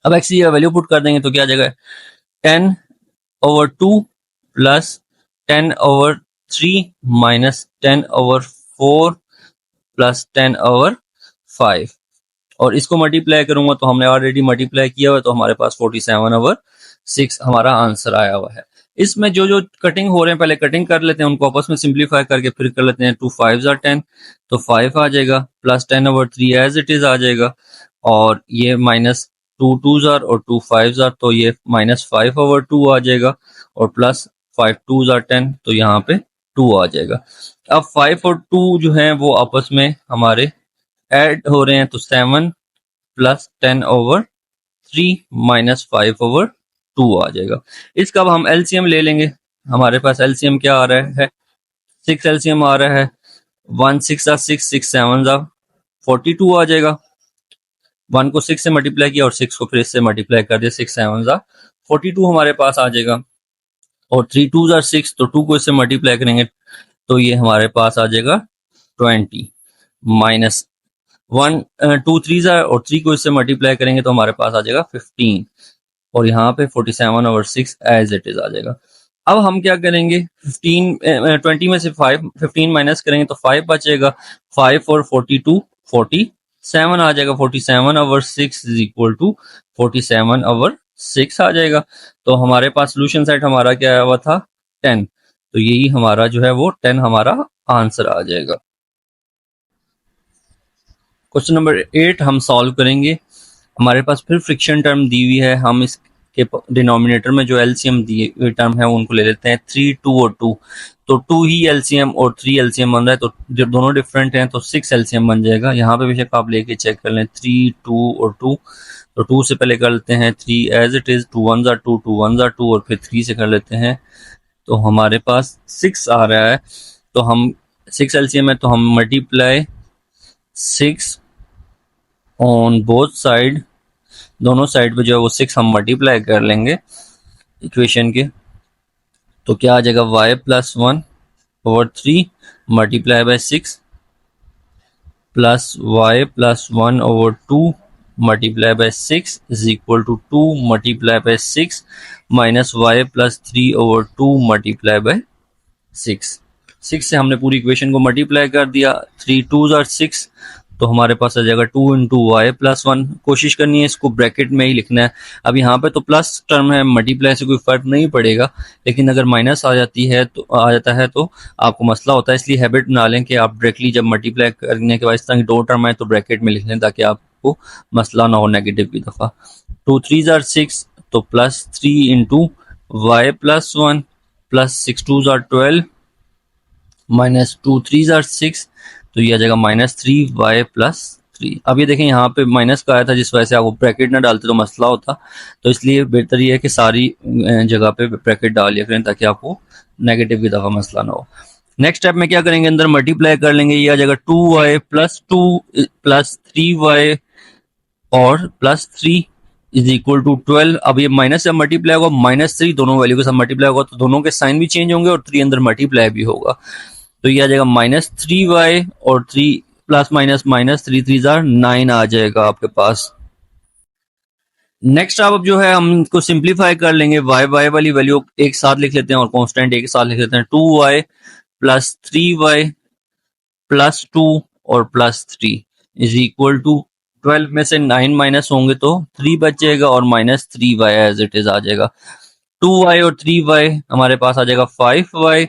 अब x की वैल्यू पुट कर देंगे तो क्या आ जाएगा, 10 over 2 plus 10 over 3 minus 10 over 4 plus 10 over 5, और इसको मल्टीप्लाई करूंगा तो हमने ऑलरेडी मल्टीप्लाई किया हुआ है, तो हमारे पास 47 ओवर 6 हमारा आंसर आया हुआ है। इसमें जो जो कटिंग हो रहे हैं पहले कटिंग कर लेते हैं, उनको आपस में सिंप्लीफाई करके फिर कर लेते हैं। 2 5 are 10 तो 5 आ जाएगा, plus 10 over 3 as it is आ जाएगा, और ये माइनस 2 2s are और 2 5s are तो ये माइनस 5 ओवर 2 आ जाएगा, और प्लस 5 2s are 10 तो यहाँ पे 2 आ जाएगा। अब 5 और 2 जो है वो आपस में हमारे ऐड हो रहे हैं, तो 7 प्लस 10 ओवर 3 माइनस 5 ओवर 2 आ जाएगा। इसका अब हम एलसीएम ले लेंगे। हमारे पास एलसीएम क्या आ रहा है, 6 एलसीएम आ रहा है, 1 6 6 6 7 42 आ जाएगा। 1 को 6 से मल्टीप्लाई किया और 6 को फिर इससे मल्टीप्लाई कर दिया, 6 7 42 हमारे पास आ जाएगा, और 3 2s are 6 तो 2 को इससे मल्टीप्लाई करेंगे तो ये हमारे पास आ जाएगा 20 माइनस 1 2 3s are और 3 को इससे मल्टीप्लाई करेंगे तो हमारे पास आ जाएगा 15, और यहाँ पे 47 ओवर 6 एज इट इज आ जाएगा। अब हम क्या करेंगे, 20 में से 15 माइनस करेंगे तो 5 बचेगा, 5 और 42 47 आ जाएगा, 47 over 6 is equal to 47 over 6 आ जाएगा। तो हमारे पास सोल्यूशन सेट हमारा क्या आया हुआ था, 10, तो यही हमारा जो है वो 10 हमारा आंसर आ जाएगा। क्वेश्चन नंबर 8 हम सॉल्व करेंगे। हमारे पास फिर फ्रिक्शन टर्म दी हुई है, हम इसके डिनोमिनेटर में जो एलसीएम दी हुई टर्म है उनको ले लेते हैं 3 2 और 2, तो 2 ही एलसीएम और 3 एलसीएम बन रहा है, तो जब दोनों डिफरेंट हैं तो 6 एलसीएम बन जाएगा। यहाँ पे बेशक आप लेके चेक कर लें 3 2 और 2, तो 2 से पहले कर लेते हैं 3 as it is, 2 1s are 2 2 1s are 2 और फिर 3 से कर लेते हैं, तो हमारे पास 6 आ रहा है। तो हम 6 एलसीएम है तो हम मल्टीप्लाई 6 ऑन बोथ साइड, दोनों साइड पे जो है वो 6 हम मल्टीप्लाई कर लेंगे इक्वेशन के, तो क्या आ जाएगा y plus 1 over 3 multiply by 6 plus y plus 1 over 2 multiply by 6 is equal to 2 multiply by 6 minus y plus 3 over 2 multiply by 6। 6 से हमने पूरी इक्वेशन को मल्टीप्लाई कर दिया, 3 2s are 6 तो हमारे पास आ जाएगा 2 इंटू वाई प्लस 1। कोशिश करनी है इसको ब्रैकेट में ही लिखना है। अब यहाँ पे तो प्लस टर्म है, मल्टीप्लाई से कोई फर्क नहीं पड़ेगा, लेकिन अगर माइनस आ जाता है तो आपको मसला होता है। इसलिए हैबिट बना लें कि आप डायरेक्टली जब मल्टीप्लाई करने के बाद इस तरह की दो टर्म आए तो ब्रैकेट में लिख लें, ताकि आपको मसला ना हो नेगेटिव की दफ़ा। 2 3s are 6 तो plus 3 into Y plus 1 plus 6 2s are 12 minus 2 3s are 6 तो ये आ जाएगा माइनस 3y प्लस 3। अब ये देखें यहाँ पे माइनस का आया था, जिस वजह से आपको ब्रैकेट ना डालते तो मसला होता, तो इसलिए बेहतर ये है कि सारी जगह पे ब्रैकेट डाल लिया करें ताकि आपको नेगेटिव की दफ़ा मसला ना हो। नेक्स्ट स्टेप में क्या करेंगे, अंदर मल्टीप्लाई कर लेंगे, ये आ जाएगा 2y प्लस 2 प्लस 3y और प्लस 3 इज इक्वल टू 12। अब ये माइनस से मल्टीप्लाई होगा, माइनस 3 दोनों वैल्यू के साथ मल्टीप्लाई होगा तो दोनों के साइन भी चेंज होंगे और 3 अंदर मल्टीप्लाई भी होगा, तो ये आ जाएगा माइनस 3y और 3 plus minus minus 3 3s are 9 आ जाएगा आपके पास। नेक्स्ट अब जो है हम इसको सिंप्लीफाई कर लेंगे, y वाली वैल्यू एक साथ लिख लेते हैं और कांस्टेंट एक साथ लिख लेते हैं, 2y प्लस 3y प्लस 2 और प्लस 3 इज इक्वल टू 12 में से 9 माइनस होंगे तो 3 बचेगा और minus 3y as it is आ जाएगा। 2y और 3y हमारे पास आ जाएगा 5y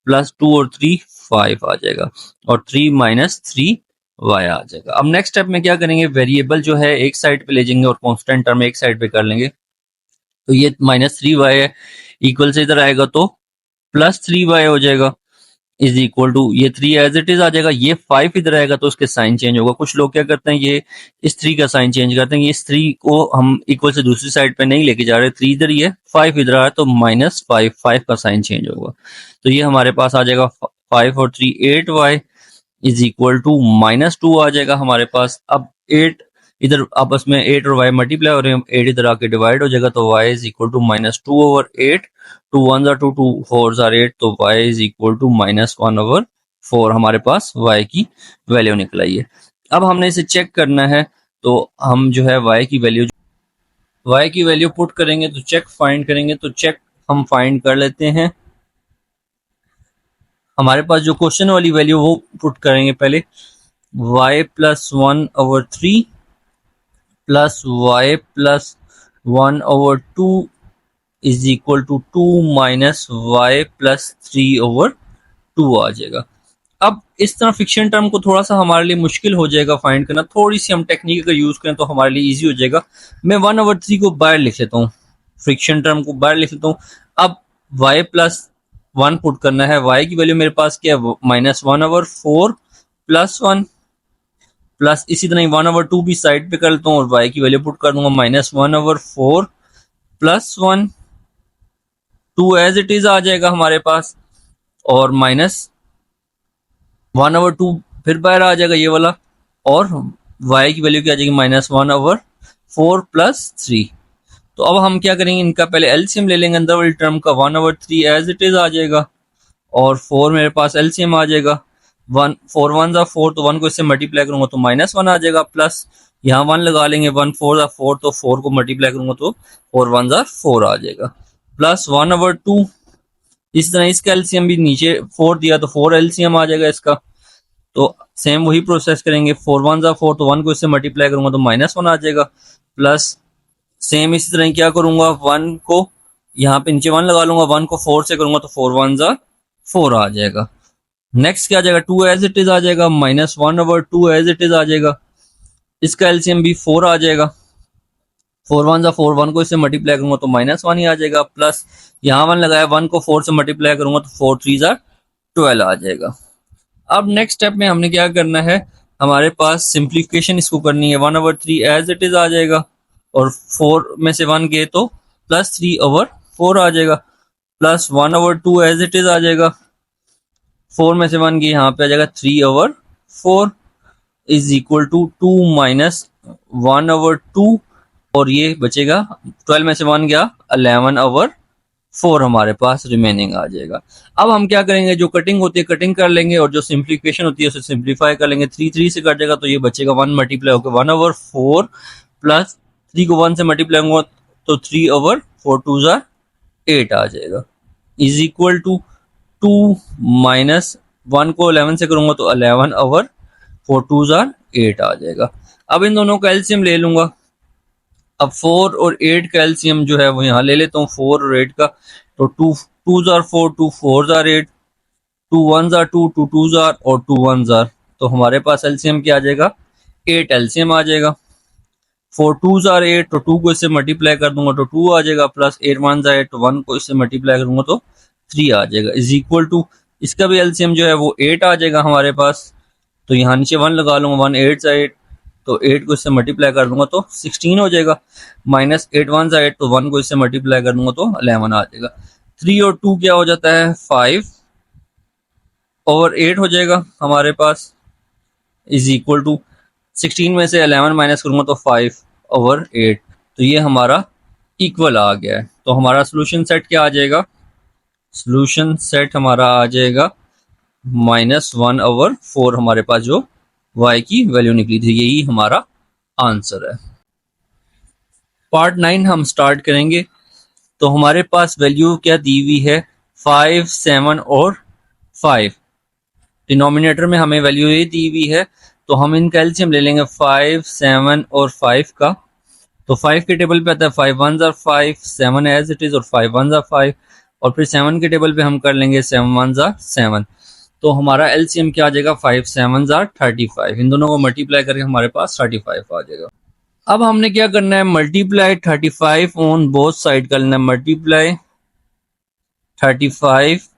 प्लस 2 और 3 5 आ जाएगा और 3 माइनस 3y आ जाएगा। अब नेक्स्ट स्टेप में क्या करेंगे, वेरिएबल जो है एक साइड पे ले जाएंगे और कांस्टेंट टर्म एक साइड पे कर लेंगे, तो ये माइनस 3y है इक्वल से इधर आएगा तो प्लस 3y हो जाएगा इज इक्वल टू ये 3 एज इट इज आ जाएगा, ये 5 इधर आएगा तो उसके साइन चेंज होगा। कुछ लोग क्या करते हैं, ये इस 3 का साइन चेंज करते हैं, इस 3 को हम इक्वल से दूसरी साइड पे नहीं लेके जा रहे, 3 इधर ही है 5 इधर आ रहा है तो माइनस 5 का साइन चेंज होगा, तो ये हमारे पास आ जाएगा 5 और 3 8y is equal to minus 2 आ जाएगा हमारे पास। अब 8 इधर आपस में 8 और y मल्टीप्लाई हो रहे हैं, 8 इधर आके डिवाइड हो जाएगा तो y इज इक्वल टू -2/8, 2 1 जार 2, 2 4 जार 8, तो y इज इक्वल टू -1/4 हमारे पास y की वैल्यू निकल आई है। अब हमने इसे चेक करना है, तो हम जो है y की वैल्यू पुट करेंगे, तो चेक फाइंड करेंगे, तो चेक हम फाइंड कर लेते हैं। हमारे पास जो क्वेश्चन वाली वैल्यू वो पुट करेंगे पहले, y + 1/3 plus y + 1/2 is equal to 2 minus y + 3/2 आ जाएगा। अब इस तरह फिक्शन टर्म को थोड़ा सा हमारे लिए मुश्किल हो जाएगा फाइंड करना, थोड़ी सी हम टेक्निक का यूज करें तो हमारे लिए इजी हो जाएगा। मैं 1/3 को बाहर लिख लेता हूँ, फ्रिक्शन टर्म को बाहर लिख लेता हूँ। अब y + 1 पुट करना है, y की वैल्यू मेरे पास क्या है, -1/4 + 1 प्लस इसी तरह 1/2 भी साइड पे कर लेता हूँ और y की वैल्यू पुट कर दूंगा -1/4 + 1, 2 एज इट इज आ जाएगा हमारे पास, और -1/2 फिर बाहर आ जाएगा ये वाला, और y की वैल्यू क्या आ जाएगी -1/4 + 3। तो अब हम क्या करेंगे, इनका पहले एलसीएम ले लेंगे, अंदर वाली टर्म का 1/3 एज इट इज आ जाएगा, और 4 मेरे पास एलसीएम आ जाएगा, 1 4 1 ज़ा 4, तो 1 को इससे मल्टीप्लाई करूंगा तो -1 आ जाएगा, प्लस यहाँ 1 लगा लेंगे, 1 4 ज़ा 4, तो 4 को मल्टीप्लाई करूंगा तो 4 1 ज़ा 4 आ जाएगा, प्लस 1/2। इस तरह इसका एलसीएम भी नीचे 4 दिया तो 4 एलसीएम आ जाएगा इसका, तो सेम वही प्रोसेस करेंगे, 4 1 ज़ा 4, तो 1 को इससे मल्टीप्लाई करूंगा तो -1 आ जाएगा, प्लस सेम इसी तरह क्या करूंगा, 1 को यहाँ पे नीचे 1 लगा लूंगा, 1 को 4 से करूंगा तो 4 1 ज़ा 4 आ जाएगा। नेक्स्ट क्या आ जाएगा, 2 एज इट इज आ जाएगा, -1/2 एज इट इज आ जाएगा, इसका एलसीएम भी 4 आ जाएगा, 4 1 ज़ा 4, 1 को इससे मल्टीप्लाई करूंगा तो -1 ही आ जाएगा, प्लस यहाँ 1 लगाया, 1 को 4 से मल्टीप्लाई करूंगा तो 4 3 ज़ा 12 आ जाएगा। अब नेक्स्ट स्टेप में हमने क्या करना है, हमारे पास सिंप्लीफिकेशन इसको करनी है, 1/3 एज इट इज आ जाएगा, और 4 में से 1 गए तो +3/4 आ जाएगा, प्लस 1/2 एज इट इज आ जाएगा, 4 में से 1 गई यहाँ पे आ जाएगा 3/4 इज इक्वल टू 2 माइनस 1/2, और ये बचेगा 12 में से 1 गया 11/4 हमारे पास रिमेनिंग आ जाएगा। अब हम क्या करेंगे, जो कटिंग होती है कटिंग कर लेंगे, और जो सिंप्लीफिकेशन होती है उसे सिंप्लीफाई कर लेंगे, 3 3 से कट जाएगा तो ये बचेगा 1 मल्टीप्लाई होकर 1/4, प्लस 3 को 1 से मल्टीप्लाई होगा तो 3/4 2 ज़ा 8 आ जाएगा, इज इक्वल टू 2 माइनस 1 को 11 से करूंगा तो 11/4 2 ज़ा 8 आ जाएगा। अब इन दोनों का एलसीएम ले लूंगा, अब 4 और 8 का एलसीएम जो है वो यहाँ ले लेता हूँ, 4 और 8 का, तो 2 2 ज़ा 4, 2 4 ज़ा 8, 2 1 ज़ा 2, 2 2 ज़ा और 2 1 ज़ा, तो हमारे पास एलसीएम क्या आ जाएगा, 8 एलसीएम आ जाएगा। 4 2 ज़ा 8, तो 2 को इससे मल्टीप्लाई कर दूंगा तो 2 आ जाएगा, प्लस 8 1 ज़ा 8, तो 1 को इससे मल्टीप्लाई करूंगा तो 3 आ जाएगा, इज इक्वल टू इसका भी एलसीएम जो है वो 8 आ जाएगा हमारे पास, तो यहाँ नीचे 1 लगा लूंगा, 1 8 ज़ा 8, तो 8 को इससे मल्टीप्लाई कर दूंगा तो 16 हो जाएगा, माइनस 8 1 ज़ा 8, तो 1 को इससे मल्टीप्लाई कर दूंगा तो 11 आ जाएगा। 3 और 2 क्या हो जाता है, 5/8 हो जाएगा हमारे पास, इज इक्वल टू 16 में से 11 माइनस करूंगा तो 5/8, तो ये हमारा इक्वल आ गया है। तो हमारा सोल्यूशन सेट क्या आ जाएगा, सोल्यूशन सेट हमारा आ जाएगा -1/4, हमारे पास जो y की वैल्यू निकली थी, यही हमारा आंसर है। पार्ट 9 हम स्टार्ट करेंगे, तो हमारे पास वैल्यू क्या दी हुई है, 5 7 और 5, डिनोमिनेटर में हमें वैल्यू ये दी हुई है, तो हम इनका एलसीएम ले लेंगे 5 7 और 5 का, तो 5 के टेबल पे आता है 5 1 ज़ा 5, 7 एज इट इज, और 5 1 ज़ा 5, और फिर 7 के टेबल पे हम कर लेंगे 7 1 ज़ा 7, तो हमारा एलसीएम क्या आ जाएगा, 5 7 ज़ा 35, इन दोनों को मल्टीप्लाई करके हमारे पास 35 आ जाएगा। अब हमने क्या करना है, मल्टीप्लाई 35 ऑन बोथ साइड कर लेना है, मल्टीप्लाई 35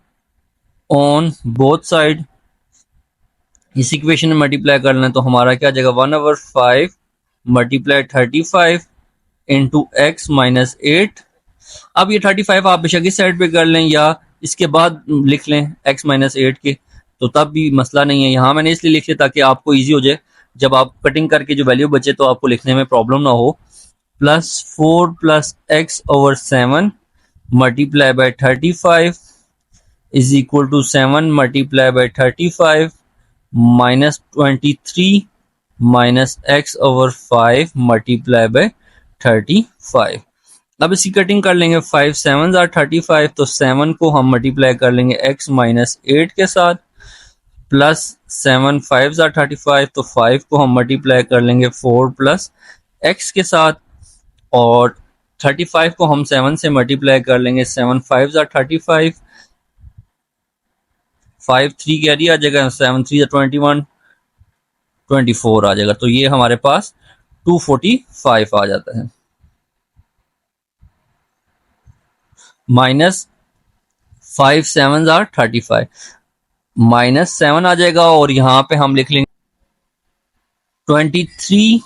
ऑन बोथ साइड, इस इक्वेशन में मल्टीप्लाई कर लें तो हमारा क्या आ जाएगा, 1/5 मल्टीप्लाई 35 इंटू एक्स माइनस 8। अब ये 35 आप बेशक इस साइड पे कर लें या इसके बाद लिख लें x माइनस 8 के, तो तब भी मसला नहीं है, यहाँ मैंने इसलिए लिख लिया ताकि आपको ईजी हो जाए। जब आप कटिंग करके जो वैल्यू बचे तो आपको लिखने में प्रॉब्लम ना हो। +4 + x/7 multiply by 35 is equal to 7 multiply by 35 -23 minus x/5 multiply by 35। अब इसकी कटिंग कर लेंगे। 5 7 आर 35, तो 7 को हम मल्टीप्लाई कर लेंगे x - 8 के साथ, प्लस 7 5 आर 35, तो 5 को हम मल्टीप्लाई कर लेंगे 4 प्लस x के साथ, और 35 को हम 7 से मल्टीप्लाई कर लेंगे। 7 5 आर 35, 5 3 कैरी आ जाएगा, 7 3 21 24 आ जाएगा। तो ये हमारे पास 245 आ जाता है। माइनस 5 7 आर 35, -7 आ जाएगा, और यहाँ पे हम लिख लेंगे 23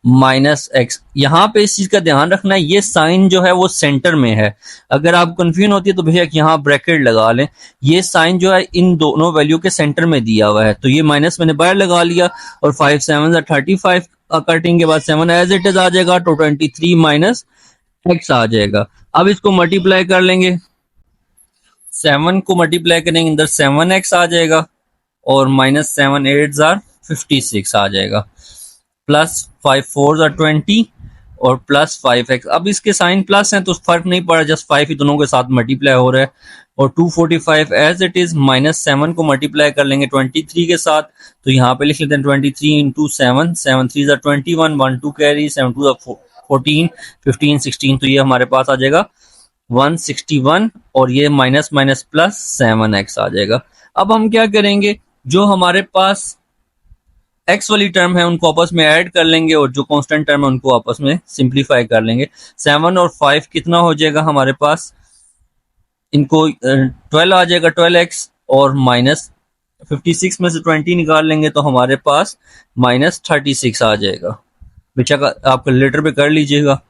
माइनस एक्स। यहाँ पे इस चीज का ध्यान रखना है, ये साइन जो है वो सेंटर में है। अगर आप कंफ्यूजन होती है तो बेशक यहाँ ब्रैकेट लगा लें। ये साइन जो है इन दोनों वैल्यू के सेंटर में दिया हुआ है, तो ये माइनस मैंने बाहर लगा लिया, और 5 7 35 कटिंग के बाद 7 एज इट इज आ जाएगा, तो 23 माइनस एक्स आ जाएगा। अब इसको मल्टीप्लाई कर लेंगे, 7 को मल्टीप्लाई करेंगे, अंदर 7x आ जाएगा, और -7 8 आर 56 आ जाएगा, प्लस 5 4 आर 20, और प्लस 5x। अब इसके साइन प्लस हैं तो फर्क नहीं पड़ा, जस्ट 5 ही दोनों के साथ मल्टीप्लाई हो रहा है, और 245 एज इट इज। -7 को मल्टीप्लाई कर लेंगे 23 के साथ, तो यहाँ पे लिख लेते हैं 23 इंटू 7, 7 3 आर 21, 1 2 कैरी, 7 2 आर 14, 15 16, तो ये हमारे पास आ जाएगा 161, और ये माइनस माइनस प्लस 7x आ जाएगा। अब हम क्या करेंगे, जो हमारे पास x वाली टर्म है उनको आपस में ऐड कर लेंगे, और जो कांस्टेंट टर्म है उनको आपस में सिंप्लीफाई कर लेंगे। 7 और 5 कितना हो जाएगा हमारे पास, इनको 12 आ जाएगा 12x, और माइनस 56 में से 20 निकाल लेंगे तो हमारे पास -36 आ जाएगा। बेशक आप कैलकुलेटर पे कर लीजिएगा।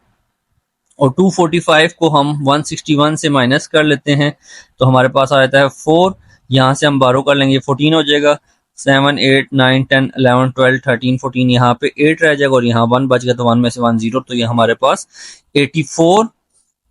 और 245 को हम 161 से माइनस कर लेते हैं, तो हमारे पास आ जाता है 4, यहाँ से हम बारो कर लेंगे 14 हो जाएगा। 7 8 9 10 11 12 13 14, यहाँ पे 8 रह जाएगा, और यहाँ 1 बच गया, तो 1 में से 1 0, तो ये हमारे पास 84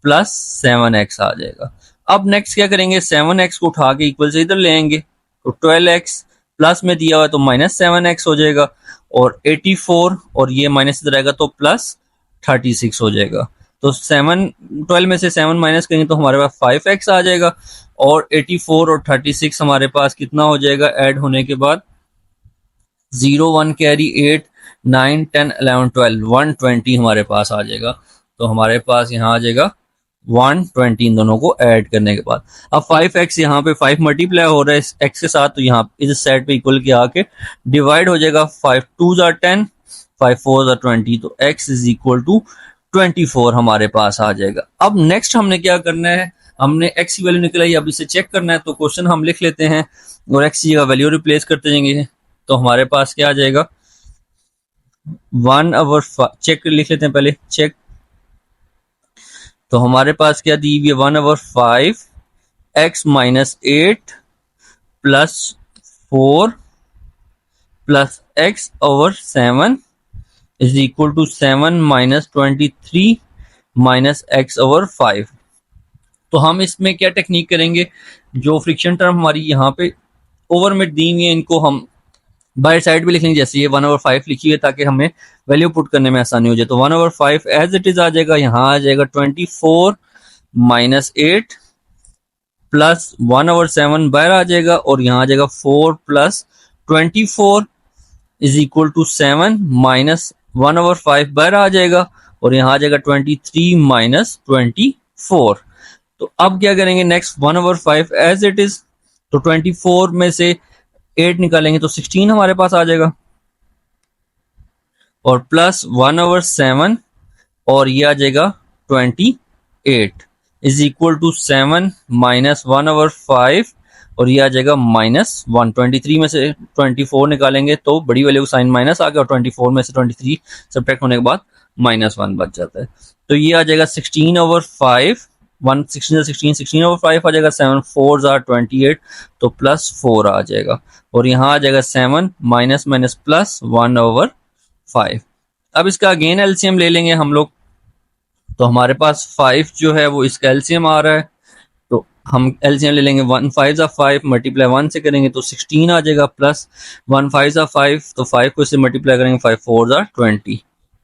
प्लस 7x आ जाएगा। अब नेक्स्ट क्या करेंगे, 7x को उठा के इक्वल से इधर ले आएंगे, तो 12x प्लस में दिया हुआ है तो -7x हो जाएगा, और 84, और ये माइनस इधर आएगा तो प्लस 36 हो जाएगा। तो 12 में से 7 माइनस करेंगे तो हमारे पास 5x आ जाएगा, और 84 और 36 हमारे पास कितना हो जाएगा ऐड होने के बाद, 0 1 कैरी 8 9 10 11 12 120 हमारे पास आ जाएगा। तो हमारे पास यहाँ आ जाएगा 120 इन दोनों को ऐड करने के बाद। अब 5x यहाँ पे 5 मल्टीप्लाई हो रहा है x के साथ, तो यहाँ इस साइड पे इक्वल के आके डिवाइड हो जाएगा। 5 2 आर 10, 5 4 आर 20, तो x इज इक्वल टू 24 हमारे पास आ जाएगा। अब नेक्स्ट हमने क्या करना है, हमने x की वैल्यू निकलाई, अब इसे चेक करना है, तो क्वेश्चन हम लिख लेते हैं और x की वैल्यू रिप्लेस करते जाएंगे, तो हमारे पास क्या आ जाएगा 1/5। चेक लिख लेते हैं पहले, चेक, तो हमारे पास क्या दी हुई है 1/5 x - 8 plus 4 plus x/7 is equal to 7 - 23 minus x/5। तो हम इसमें क्या टेक्निक करेंगे, जो फ्रिक्शन टर्म हमारी यहाँ पे ओवर में दी हुई है इनको हम बाई साइड भी लिख लेंगे, जैसे ये 1/5 लिखी है ताकि हमें वैल्यू पुट करने में आसानी हो जाए। तो 1/5 एज इट इज आ जाएगा, यहाँ आ जाएगा 24 - 8 प्लस 1/7 बाहर आ जाएगा, और यहाँ आ जाएगा 4 plus 24 is equal to 7 minus 1/5 बाहर आ जाएगा, और यहाँ आ जाएगा 23 माइनस 24। तो अब क्या करेंगे नेक्स्ट, 1/5 एज इट इज, तो 24 में से 8 निकालेंगे तो 16 हमारे पास आ जाएगा, और प्लस 1/7, और ये आ जाएगा 28 इज इक्वल टू 7 माइनस 1/5, और ये आ जाएगा -1। 23 में से 24 निकालेंगे तो बड़ी वैल्यू का साइन माइनस आ गया, और 24 में से 23 सब्ट्रैक्ट होने के बाद -1 बच जाता है। तो ये आ जाएगा 16/5 वन 16 ओवर 5 आ जाएगा, 7 4 जार 28 तो प्लस 4 आ जाएगा, और यहाँ आ जाएगा 7 माइनस माइनस प्लस 1 ओवर 5। अब इसका अगेन एलसीएम ले लेंगे हम लोग, तो हमारे पास 5 जो है वो इसका एलसीएम आ रहा है, तो हम एलसीएम ले लेंगे, 1 5 जा 5 मल्टीप्लाई 1 से करेंगे तो 16 आ जाएगा, प्लस 1 5 जा 5 तो 5 को इससे मल्टीप्लाई करेंगे 5 4 जा 20।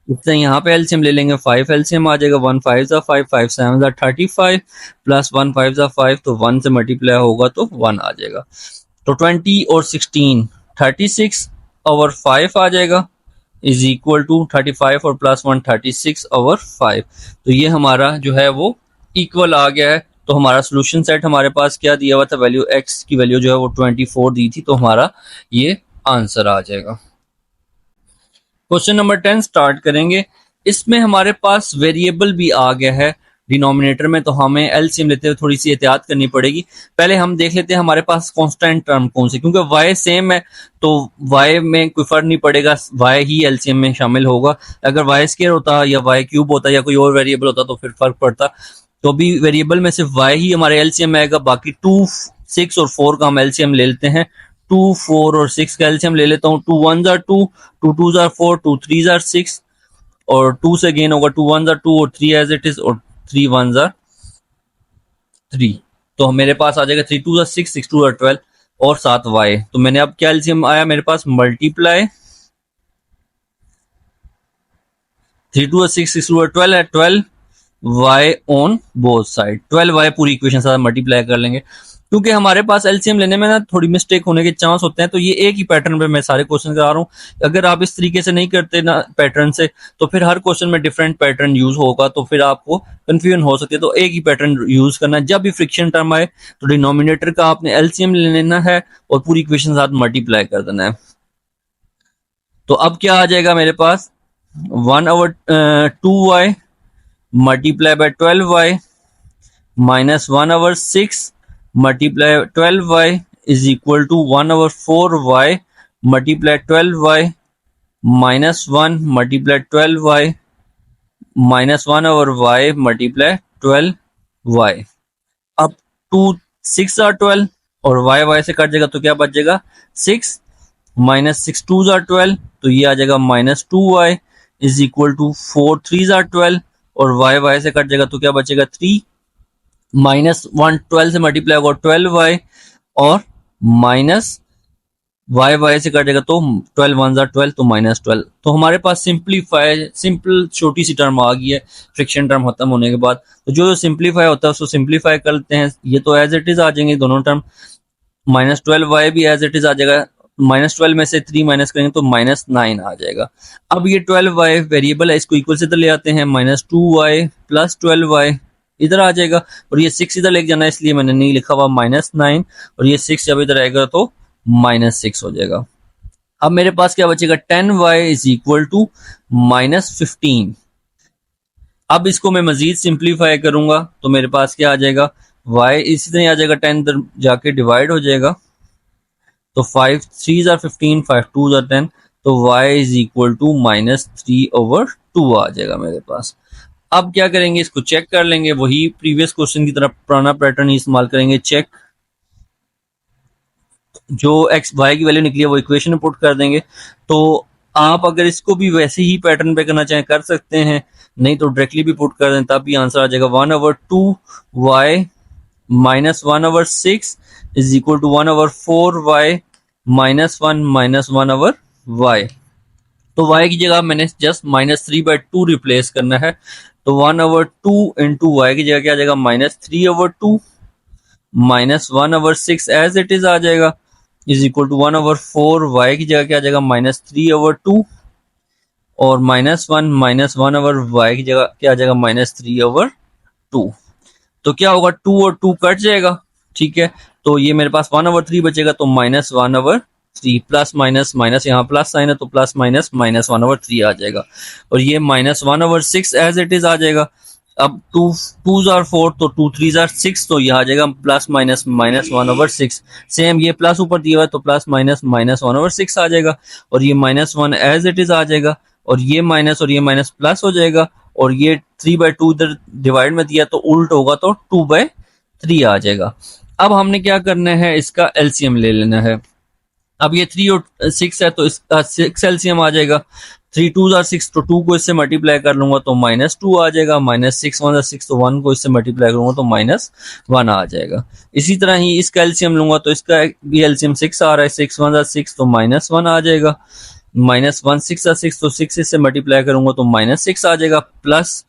इतना यहाँ पे एलसीएम ले लेंगे, 5 एलसीएम आ जाएगा, 1 5 जा 5 5 7 जा 35 प्लस 1 5 जा 5 तो 1 से मल्टीप्लाई होगा तो 1 आ जाएगा, तो 20 और 16 36 ओवर 5 आ जाएगा, इज इक्वल टू 35 और प्लस 1 36 ओवर 5। तो ये हमारा जो है वो इक्वल आ गया है। तो हमारा सोल्यूशन सेट हमारे पास क्या दिया हुआ था, वैल्यू x की वैल्यू जो है वो 24 दी थी, तो हमारा ये आंसर आ जाएगा। क्वेश्चन नंबर 10 स्टार्ट करेंगे। इसमें हमारे पास वेरिएबल भी आ गया है डिनोमिनेटर में, तो हमें एलसीएम लेते हुए थोड़ी सी एहतियात करनी पड़ेगी। पहले हम देख लेते हैं हमारे पास कांस्टेंट टर्म कौन सी, क्योंकि y सेम है तो y में कोई फर्क नहीं पड़ेगा, y ही एलसीएम में शामिल होगा। अगर y स्क्वायर होता या y क्यूब होता या कोई और वेरिएबल होता तो फिर फर्क पड़ता। तो अभी वेरिएबल में सिर्फ y ही हमारे एलसीएम में आएगा, बाकी 2 6 और 4 का हम एलसीएम ले लेते हैं। 2 4 और 6 का एलसीएम ले लेता हूँ, 2 1 जार 2 2 2 जार 4 2 3 जार 6 और 2 से गेन होगा, 2 1 जार 2 और 3 एज इट इज और 3 1 जार 3, तो मेरे पास आ जाएगा 3 2 जार 6 6 2 जार 12 और 7 y। तो मैंने अब क्या एलसीएम आया मेरे पास, मल्टीप्लाई 3 2 जार 6 6 2 जार 12 है, 12 y on both side, 12 y पूरी इक्वेशन साथ मल्टीप्लाई कर लेंगे। क्योंकि हमारे पास एलसीएम लेने में ना थोड़ी मिस्टेक होने के चांस होते हैं, तो ये एक ही पैटर्न पे मैं सारे क्वेश्चन करा रहा हूँ। अगर आप इस तरीके से नहीं करते ना पैटर्न से, तो फिर हर क्वेश्चन में डिफरेंट पैटर्न यूज होगा, तो फिर आपको कंफ्यूजन हो सकती है। तो एक ही पैटर्न यूज करना, जब भी फ्रिक्शन टर्म आए तो डिनोमिनेटर का आपने एलसीएम ले लेना है और पूरी इक्वेशन साथ मल्टीप्लाई कर देना है। तो अब क्या आ जाएगा मेरे पास, 1 over 2y multiply by 12y minus 1 over 6 multiply 12y is equal to 1 over 4y multiply 12y minus 1 multiply 12y minus 1 over y multiply 12y। अब 2 6 आर 12 और y से कट जाएगा तो क्या बच जाएगा, 6 माइनस 6 2 जार 12 तो ये आ जाएगा minus 2y is equal to 4 3 जार 12 और y से कट जाएगा तो क्या बचेगा, 3 माइनस 1 12 से मल्टीप्लाई होगा 12y और माइनस y से कटेगा तो 12 1 जार 12 तो माइनस 12। तो हमारे पास सिंपलीफाई सिंपल छोटी सी टर्म आ गई है फ्रिक्शन टर्म खत्म होने के बाद। तो जो सिंपलीफाई होता है उसको सिंपलीफाई कर लेते हैं, ये तो एज इट इज आ जाएंगे दोनों टर्म, माइनस 12y भी एज इट इज आ जाएगा, माइनस 12 में से 3 माइनस करेंगे तो माइनस 9 आ जाएगा। अब ये 12y वेरिएबल है, इसको इक्वल से इधर ले आते हैं, माइनस 2y प्लस 12y इधर आ जाएगा और ये 6 इधर लेके जाना है इसलिए मैंने नहीं लिखा हुआ माइनस 9 और ये 6 जब इधर आएगा तो माइनस 6 हो जाएगा। अब मेरे पास क्या बचेगा, 10y is equal to minus 15। अब इसको मैं मजीद सिंप्लीफाई करूंगा तो मेरे पास क्या आ जाएगा, y इसी तरह आ जाएगा, 10 इधर जाके डिवाइड हो जाएगा तो 5 3 जार 15 5 2 जार 10 तो y is equal to minus 3 over 2 आ जाएगा मेरे पास। अब क्या करेंगे, इसको चेक कर लेंगे, वही प्रीवियस क्वेश्चन की तरह पुराना पैटर्न ही इस्तेमाल करेंगे। चेक, जो एक्स वाई की वैल्यू निकली है वो इक्वेशन में पुट कर देंगे। तो आप अगर इसको भी वैसे ही पैटर्न पे करना चाहें कर सकते हैं, नहीं तो डायरेक्टली भी पुट कर दें तब भी आंसर आ जाएगा 1 over 2 y minus 1 over 6 is equal to 1 over 4 y minus 1 over y. तो y की जगह मैंने जस्ट माइनस 3/2 रिप्लेस करना है, तो 1 ओवर 2 इंटू वाई की जगह क्या आ जाएगा, minus 3 over 2 minus 1 over 6 as it is आ जाएगा is equal to 1 over 4 y की जगह क्या आ जाएगा, माइनस 3 ओवर 2 और माइनस 1 ओवर वाई की जगह क्या आ जाएगा, माइनस 3 ओवर 2। तो क्या होगा, 2 और 2 कट जाएगा, ठीक है, तो ये मेरे पास 1 ओवर 3 बचेगा तो minus 1 over 3 plus minus minus यहाँ प्लस साइन है तो प्लस माइनस माइनस 1 ओवर 3 आ जाएगा और ये minus 1 over 6 as it is आ जाएगा। अब 2 2 जार 4 तो 2 3 जार 6 तो ये आ जाएगा plus minus minus 1 over 6। Same ये प्लस ऊपर दिया हुआ है तो प्लस माइनस माइनस 1 ओवर 6 आ जाएगा और ये माइनस 1 एज इट इज आ जाएगा और ये माइनस प्लस हो जाएगा और ये 3/2 इधर डिवाइड में दिया तो उल्ट होगा तो 2/3 आ जाएगा। अब हमने क्या करना है, इसका एलसीएम ले लेना है। अब ये 3 और 6 है तो इसका 6 एलसीएम आ जाएगा। 3 2 आर 6 तो 2 को इससे मल्टीप्लाई कर लूंगा तो -2 आ जाएगा। -6 1 6 तो 1 को इससे मल्टीप्लाई करूंगा तो -1 आ जाएगा। इसी तरह ही इसका एलसीएम लूंगा तो इसका भी एलसीएम 6 आ रहा है। 6 1 6 तो -1 आ जाएगा। -1 6 6 तो 6 इससे मल्टीप्लाई करूंगा तो -6 आ जाएगा। प्लस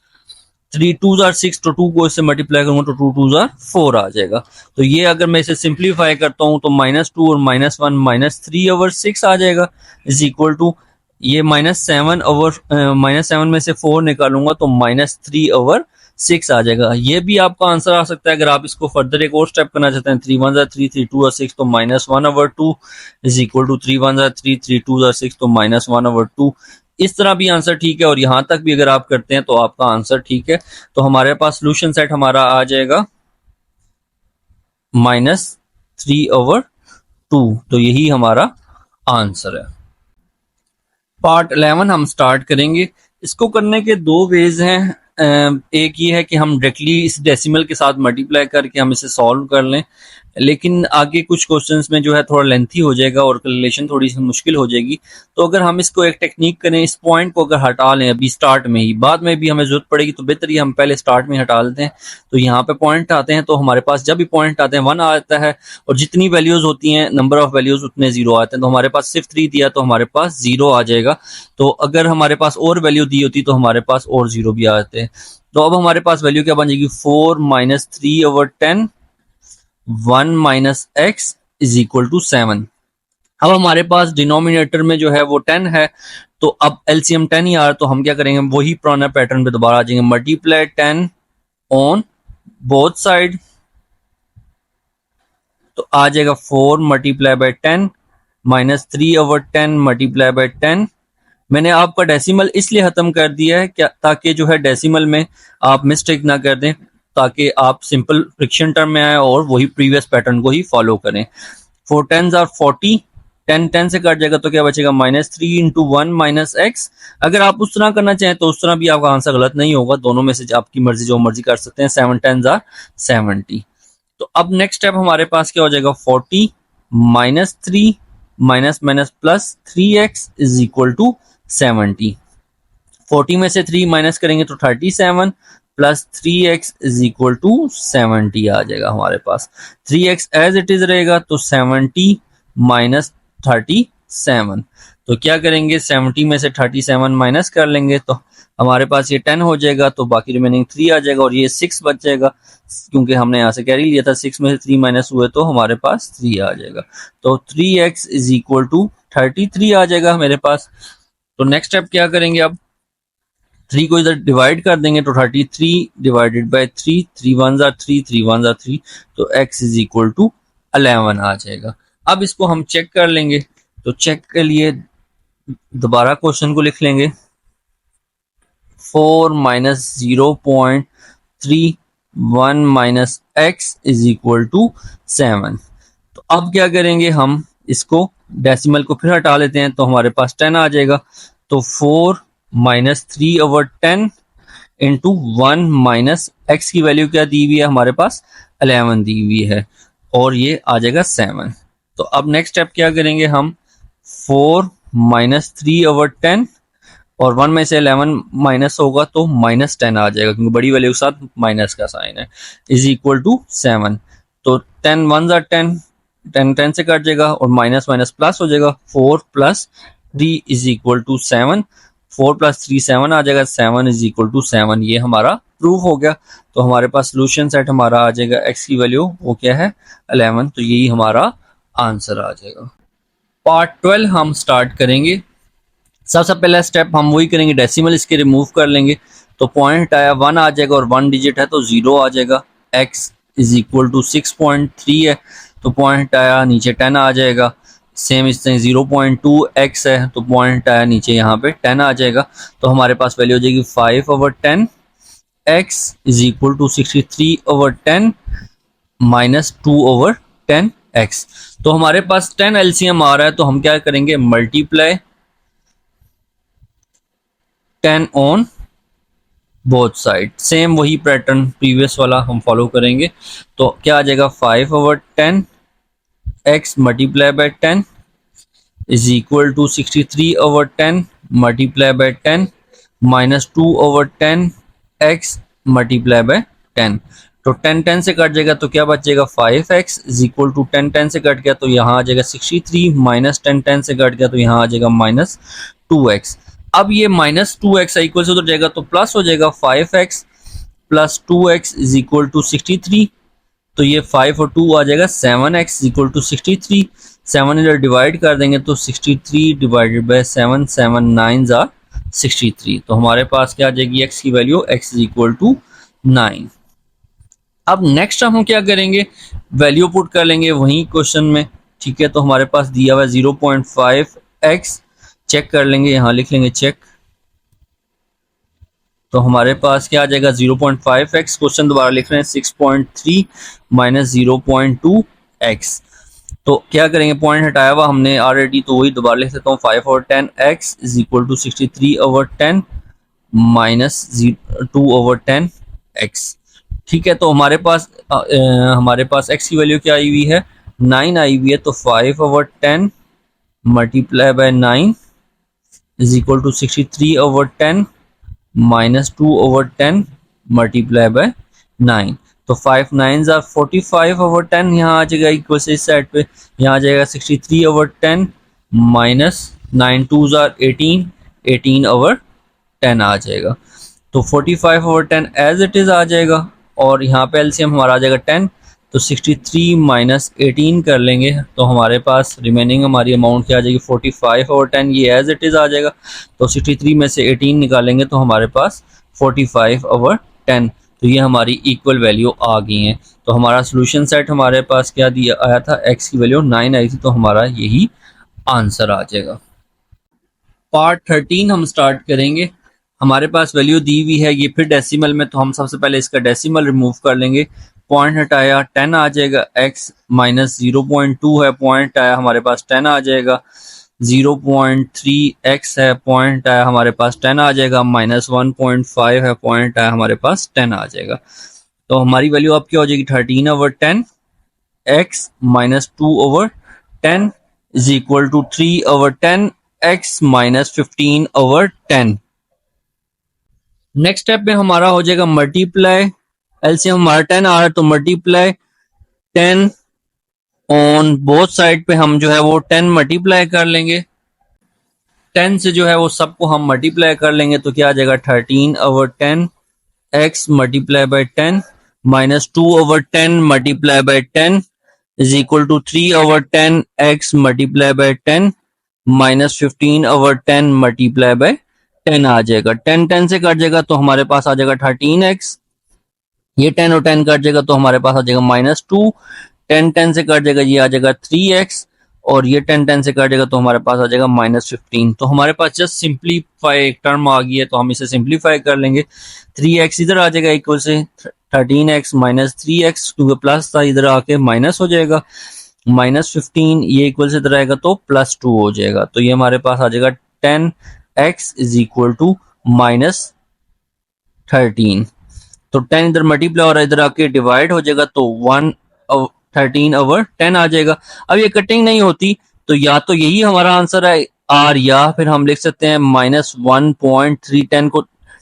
3 2 आर 6 तो 2 को इससे मल्टीप्लाई करूंगा तो 2 2 आर 4 आ जाएगा। तो ये अगर मैं इसे सिंप्लीफाई करता हूं तो -2 और -1 -3/6 आ जाएगा इज इक्वल टू ये -7 में से 4 निकालूंगा तो -3/6 आ जाएगा। ये भी आपका आंसर आ सकता है अगर आप इसको फर्दर एक और स्टेप करना चाहते हैं। 3 1 3 3 2 6 तो -1/2 इज इक्वल टू 3 1 3 3 2 6 तो -1/2। इस तरह भी आंसर ठीक है और यहां तक भी अगर आप करते हैं तो आपका आंसर ठीक है। तो हमारे पास सोल्यूशन सेट हमारा आ जाएगा -3/2। तो यही हमारा आंसर है। पार्ट 11 हम स्टार्ट करेंगे। इसको करने के दो वेज हैं। एक ये है कि हम डायरेक्टली इस डेसिमल के साथ मल्टीप्लाई करके हम इसे सॉल्व कर लें, लेकिन आगे कुछ क्वेश्चंस में जो है थोड़ा लेंथी हो जाएगा और कैलकुलेशन थोड़ी सी मुश्किल हो जाएगी। तो अगर हम इसको एक टेक्निक करें, इस पॉइंट को अगर हटा लें अभी स्टार्ट में ही, बाद में भी हमें जरूरत पड़ेगी तो बेहतर ही हम पहले स्टार्ट में हटा लेते हैं। तो यहाँ पे पॉइंट आते हैं तो हमारे पास जब भी पॉइंट आते हैं 1 आता है और जितनी वैल्यूज होती हैं नंबर ऑफ वैल्यूज उतने 0 आते हैं। तो हमारे पास सिर्फ 3 दिया तो हमारे पास 0 आ जाएगा। तो अगर हमारे पास और वैल्यू दी होती तो हमारे पास और 0 भी आते हैं। तो अब हमारे पास वैल्यू क्या बन जाएगी, 4 -3/10 1 - x इज इक्वल टू 7। अब हमारे पास डिनोमिनेटर में जो है वो 10 है तो अब एलसीएम 10 ही आ रहा है। तो हम क्या करेंगे, वही पुराना पैटर्न पे दोबारा आ जाएंगे। मल्टीप्लाई 10 ऑन बोथ साइड तो आ जाएगा 4 × 10 -3/10 × 10। मैंने आपका डेसिमल इसलिए खत्म कर दिया है क्या, ताकि जो है डेसिमल में आप मिस्टेक ना कर दें, ताकि आप सिंपल फ्रिक्शन टर्म में आए और वही प्रीवियस पैटर्न को ही फॉलो करें। 4 10s are 40, 10 10 से कट जाएगा तो क्या बचेगा, -3 × 1 - x। अगर आप उस तरह करना चाहें तो उस तरह भी आपका आंसर गलत नहीं होगा, दोनों में से आपकी मर्जी जो मर्जी कर सकते हैं। 7 10s are 70। तो अब नेक्स्ट स्टेप हमारे पास क्या हो जाएगा, 40 -3 +3x इज इक्वल टू 70। 40 में से 3 माइनस करेंगे तो 37 +3x इज इक्वल टू 70 आ जाएगा हमारे पास। 3x एज इट इज रहेगा तो 70 - 37। तो क्या करेंगे, 70 में से 37 माइनस कर लेंगे तो हमारे पास ये 10 हो जाएगा, तो बाकी रिमेनिंग 3 आ जाएगा और ये 6 बच जाएगा क्योंकि हमने यहाँ से कैरी लिया था। 6 में से 3 माइनस हुए तो हमारे पास 3 आ जाएगा। तो 3x इज इक्वल टू 33 आ जाएगा मेरे पास। तो नेक्स्ट स्टेप क्या करेंगे, अब 3 को इधर डिवाइड कर देंगे तो 33 divided by 3, 3 1s are 3, 3 1s are 3, तो x इज इक्वल टू 11 आ जाएगा। अब इसको हम चेक कर लेंगे, तो चेक के लिए दोबारा क्वेश्चन को लिख लेंगे। 4 - 0.31 - x इज इक्वल टू 7। तो अब क्या करेंगे, हम इसको डेसिमल को फिर हटा लेते हैं तो हमारे पास 10 आ जाएगा। तो 4 -3/10 इंटू 1 - x की वैल्यू क्या दी हुई है हमारे पास, 11 दी हुई है और ये आ जाएगा 7। तो अब नेक्स्ट स्टेप क्या करेंगे, हम 4 -3/10 और 1 में से 11 माइनस होगा तो -10 आ जाएगा क्योंकि बड़ी वैल्यू के साथ माइनस का साइन है, इज इक्वल टू 7। तो 10 1s are 10, 10 10 से कट जाएगा और माइनस माइनस प्लस हो जाएगा। 4 + 3 इज इक्वल टू 7, 4 + 3 7 आ जाएगा, 7 इज इक्वल टू 7। ये हमारा प्रूफ हो गया। तो हमारे पास सोल्यूशन सेट हमारा आ जाएगा, x की वैल्यू वो क्या है, 11। तो यही हमारा आंसर आ जाएगा। पार्ट 12 हम स्टार्ट करेंगे। सबसे पहला स्टेप हम वही करेंगे, डेसिमल इसके रिमूव कर लेंगे। तो पॉइंट आया 1 आ जाएगा और 1 डिजिट है तो 0 आ जाएगा। x इज इक्वल टू 6.3 है तो पॉइंट आया नीचे 10 आ जाएगा। सेम इस तरह 0.2x है तो पॉइंट आया नीचे यहाँ पे 10 आ जाएगा। तो हमारे पास वैल्यू हो जाएगी 5/10, x is equal to 63/10 -2/10 x। तो हमारे पास 10 एलसीएम आ रहा है तो हम क्या करेंगे, multiply 10 on both side. Same वही पैटर्न प्रीवियस वाला हम फॉलो करेंगे। तो क्या आ जाएगा 5/10 x multiply by 10 is equal to 63/10 multiply by 10 minus 2/10 x multiply by 10। तो 10 से कट जाएगा तो क्या बचेगा 5x इज इक्वल टू 10 से कट गया तो यहाँ आ जाएगा 63 माइनस 10 से कट गया तो यहाँ आ जाएगा माइनस 2x। अब ये माइनस 2x इक्वल से उधर जाएगा तो प्लस हो जाएगा 5x plus 2x is equal to 63। तो ये 5 और 2 आ जाएगा 7x इक्वल टू 63। 7 इधर डिवाइड कर देंगे तो 63 डिवाइडेड बाय 7, 7 9 आर 63। तो हमारे पास क्या आ जाएगी x की value x is equal to 9। अब नेक्स्ट हम क्या करेंगे, वैल्यू पुट कर लेंगे वही क्वेश्चन में। ठीक है, तो हमारे पास दिया हुआ है 0.5x, चेक कर लेंगे, यहाँ लिख लेंगे चेक। तो हमारे पास क्या आ जाएगा 0.5x, क्वेश्चन दोबारा लिख रहे हैं 6.3 माइनस 0.2x। तो क्या करेंगे, पॉइंट हटाया हुआ हमने ऑलरेडी, तो वही दोबारा लिख सकता हूँ 5/10x is equal to 63/10 minus 2/10x। ठीक है, तो हमारे पास x की वैल्यू क्या आई हुई है 9 आई हुई है। तो 5/10 multiply by 9 is equal to 63/10 minus 2/10 multiply by 9। तो 5 9 आर 45/10, यहाँ आ जाएगा इक्वल से इस साइड पे, यहाँ आ जाएगा 63/10 माइनस 9 2 आर 18, 18/10 आ जाएगा। तो 45/10 एज इट इज आ जाएगा और यहाँ पे एलसीएम हमारा आ जाएगा 10। तो 63 माइनस 18 कर लेंगे तो हमारे पास रिमेनिंग हमारी अमाउंट क्या आ जाएगी 45/10, ये एज इट इज आ जाएगा। तो 63 में से 18 निकालेंगे तो हमारे पास 45/10। तो ये हमारी इक्वल वैल्यू आ गई हैं। तो हमारा सोल्यूशन सेट हमारे पास क्या दिया आया था, x की वैल्यू 9 आई थी, तो हमारा यही आंसर आ जाएगा। पार्ट 13 हम स्टार्ट करेंगे। हमारे पास वैल्यू दी हुई है, ये फिर डेसिमल में, तो हम सबसे पहले इसका डेसिमल रिमूव कर लेंगे। पॉइंट हटाया 10 आ जाएगा, x माइनस 0.2 है, पॉइंट आया हमारे पास 10 आ जाएगा। 0.3x है, पॉइंट आया हमारे पास 10 आ जाएगा। माइनस 1.5 है, पॉइंट आया हमारे पास 10 आ जाएगा। तो हमारी वैल्यू अब क्या हो जाएगी 13/10 x minus 2/10 is equal to 3/10 x minus 15/10। Next step में हमारा हो जाएगा मल्टीप्लाई, एलसीएम हमारा 10 आ रहा है तो मल्टीप्लाई 10 ऑन बोथ साइड पे हम जो है वो 10 मल्टीप्लाई कर लेंगे। 10 से जो है वो सबको हम मल्टीप्लाई कर लेंगे तो क्या आ जाएगा 13/10 x multiply by 10 minus 2/10 multiply by 10 is equal to 3/10 x multiply by 10 minus 15/10 multiply by 10 आ जाएगा। 10 10 से कट जाएगा तो हमारे पास आ जाएगा 13x। ये 10 और 10 कट जाएगा तो हमारे पास आ जाएगा माइनस 2। 10 10 से कट जाएगा, ये आ जाएगा 3x और ये 10 10 से कट जाएगा तो हमारे पास आ जाएगा माइनस 15। तो हमारे पास जस्ट सिंप्लीफाई एक टर्म आ गई है तो हम इसे सिंप्लीफाई कर लेंगे। 3x इधर आ जाएगा इक्वल से 13x माइनस 3x, क्योंकि प्लस था इधर आके माइनस हो जाएगा। माइनस 15 ये इक्वल से इधर आएगा तो प्लस 2 हो जाएगा। तो ये हमारे पास आ जाएगा 10x is equal to minus 13। तो 10 इधर मल्टीप्लाई और इधर आके डिवाइड हो जाएगा तो 13/10 आ जाएगा। अब ये कटिंग नहीं होती तो या तो यही हमारा आंसर है आर, या फिर हम लिख सकते हैं माइनस 1.3।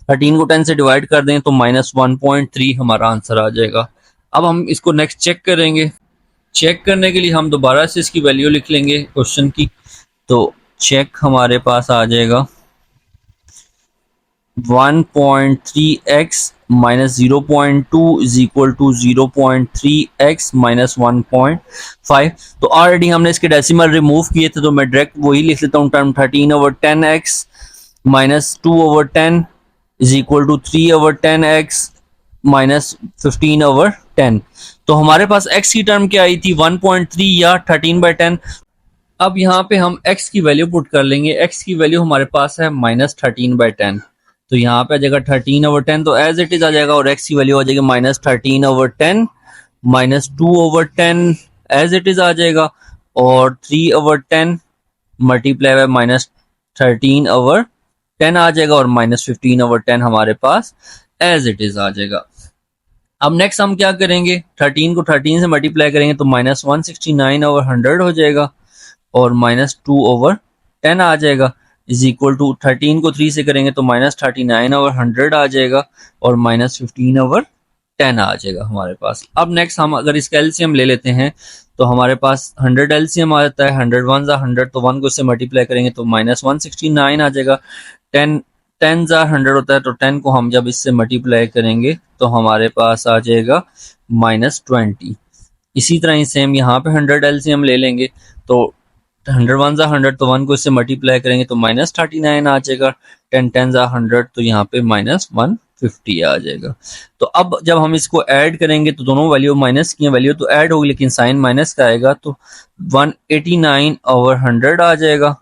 13 को 10 से डिवाइड कर दें तो माइनस 1.3 हमारा आंसर आ जाएगा। अब हम इसको नेक्स्ट चेक करेंगे। चेक करने के लिए हम दोबारा से इसकी वैल्यू लिख लेंगे क्वेश्चन की। तो चेक हमारे पास आ जाएगा 1.3x minus 0.2 is equal to 0.3x minus 1.5। तो ऑलरेडी हमने इसके डेसिमल रिमूव किए थे तो मैं डायरेक्ट वही लिख लेता हूँ term 13/10x minus 2/10 is equal to 3/10x minus 15/10। तो हमारे पास x की टर्म क्या आई थी 1.3 या 13/10। अब यहाँ पे हम x की वैल्यू पुट कर लेंगे। x की वैल्यू हमारे पास है माइनस 13/10, तो यहाँ पे आ जाएगा 13/10, तो एज इट इज आ जाएगा और x की वैल्यू आ जाएगी minus 13/10 minus 2/10 as it is आ जाएगा और 3/10 मल्टीप्लाई बाय माइनस 13/10 आ जाएगा और माइनस 15/10 हमारे पास एज इट इज आ जाएगा। अब नेक्स्ट हम क्या करेंगे, 13 को 13 से मल्टीप्लाई करेंगे तो -169/100 हो जाएगा और -2/10 आ जाएगा, इज इक्वल टू 13 को 3 से करेंगे तो -39/100 आ जाएगा और -15/10 आ जाएगा हमारे पास। अब नेक्स्ट हम अगर इसका एलसीएम ले लेते हैं तो हमारे पास 100 एलसीएम आ जाता है, 100 1 100 तो 1 को इससे मल्टीप्लाई करेंगे तो -169 आ जाएगा। 10 10 100 होता है तो 10 को हम जब इससे मल्टीप्लाई करेंगे तो हमारे पास आ जाएगा -20। इसी तरह ही सेम यहाँ पे 100 एलसीएम ले लेंगे तो 100 1 100 तो 1 को इससे मल्टीप्लाई करेंगे तो -39 आ जाएगा। 10 10 100 तो यहाँ पे -150 आ जाएगा। तो अब जब हम इसको ऐड करेंगे तो दोनों वैल्यू माइनस की वैल्यू तो ऐड होगी लेकिन साइन माइनस का आएगा तो 189/100 आ जाएगा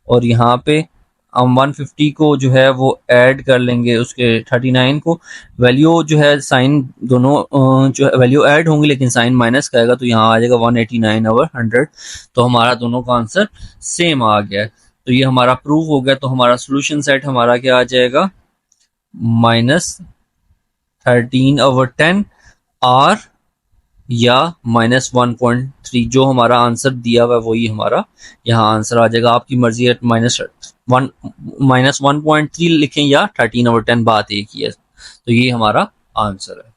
और यहाँ पे हम 150 को जो है वो ऐड कर लेंगे उसके 39 को, वैल्यू जो है साइन दोनों जो है वैल्यू ऐड होंगी लेकिन साइन माइनस का आएगा तो यहाँ आ जाएगा 189/100। तो हमारा दोनों का आंसर सेम आ गया है। तो ये हमारा प्रूव हो गया। तो हमारा सोल्यूशन सेट हमारा क्या आ जाएगा, -13/10 आर या -1.3, जो हमारा आंसर दिया हुआ है वही हमारा यहाँ आंसर आ जाएगा। आपकी मर्जी है -1.3 लिखें या 13/10, बात एक ही है। तो ये हमारा आंसर है।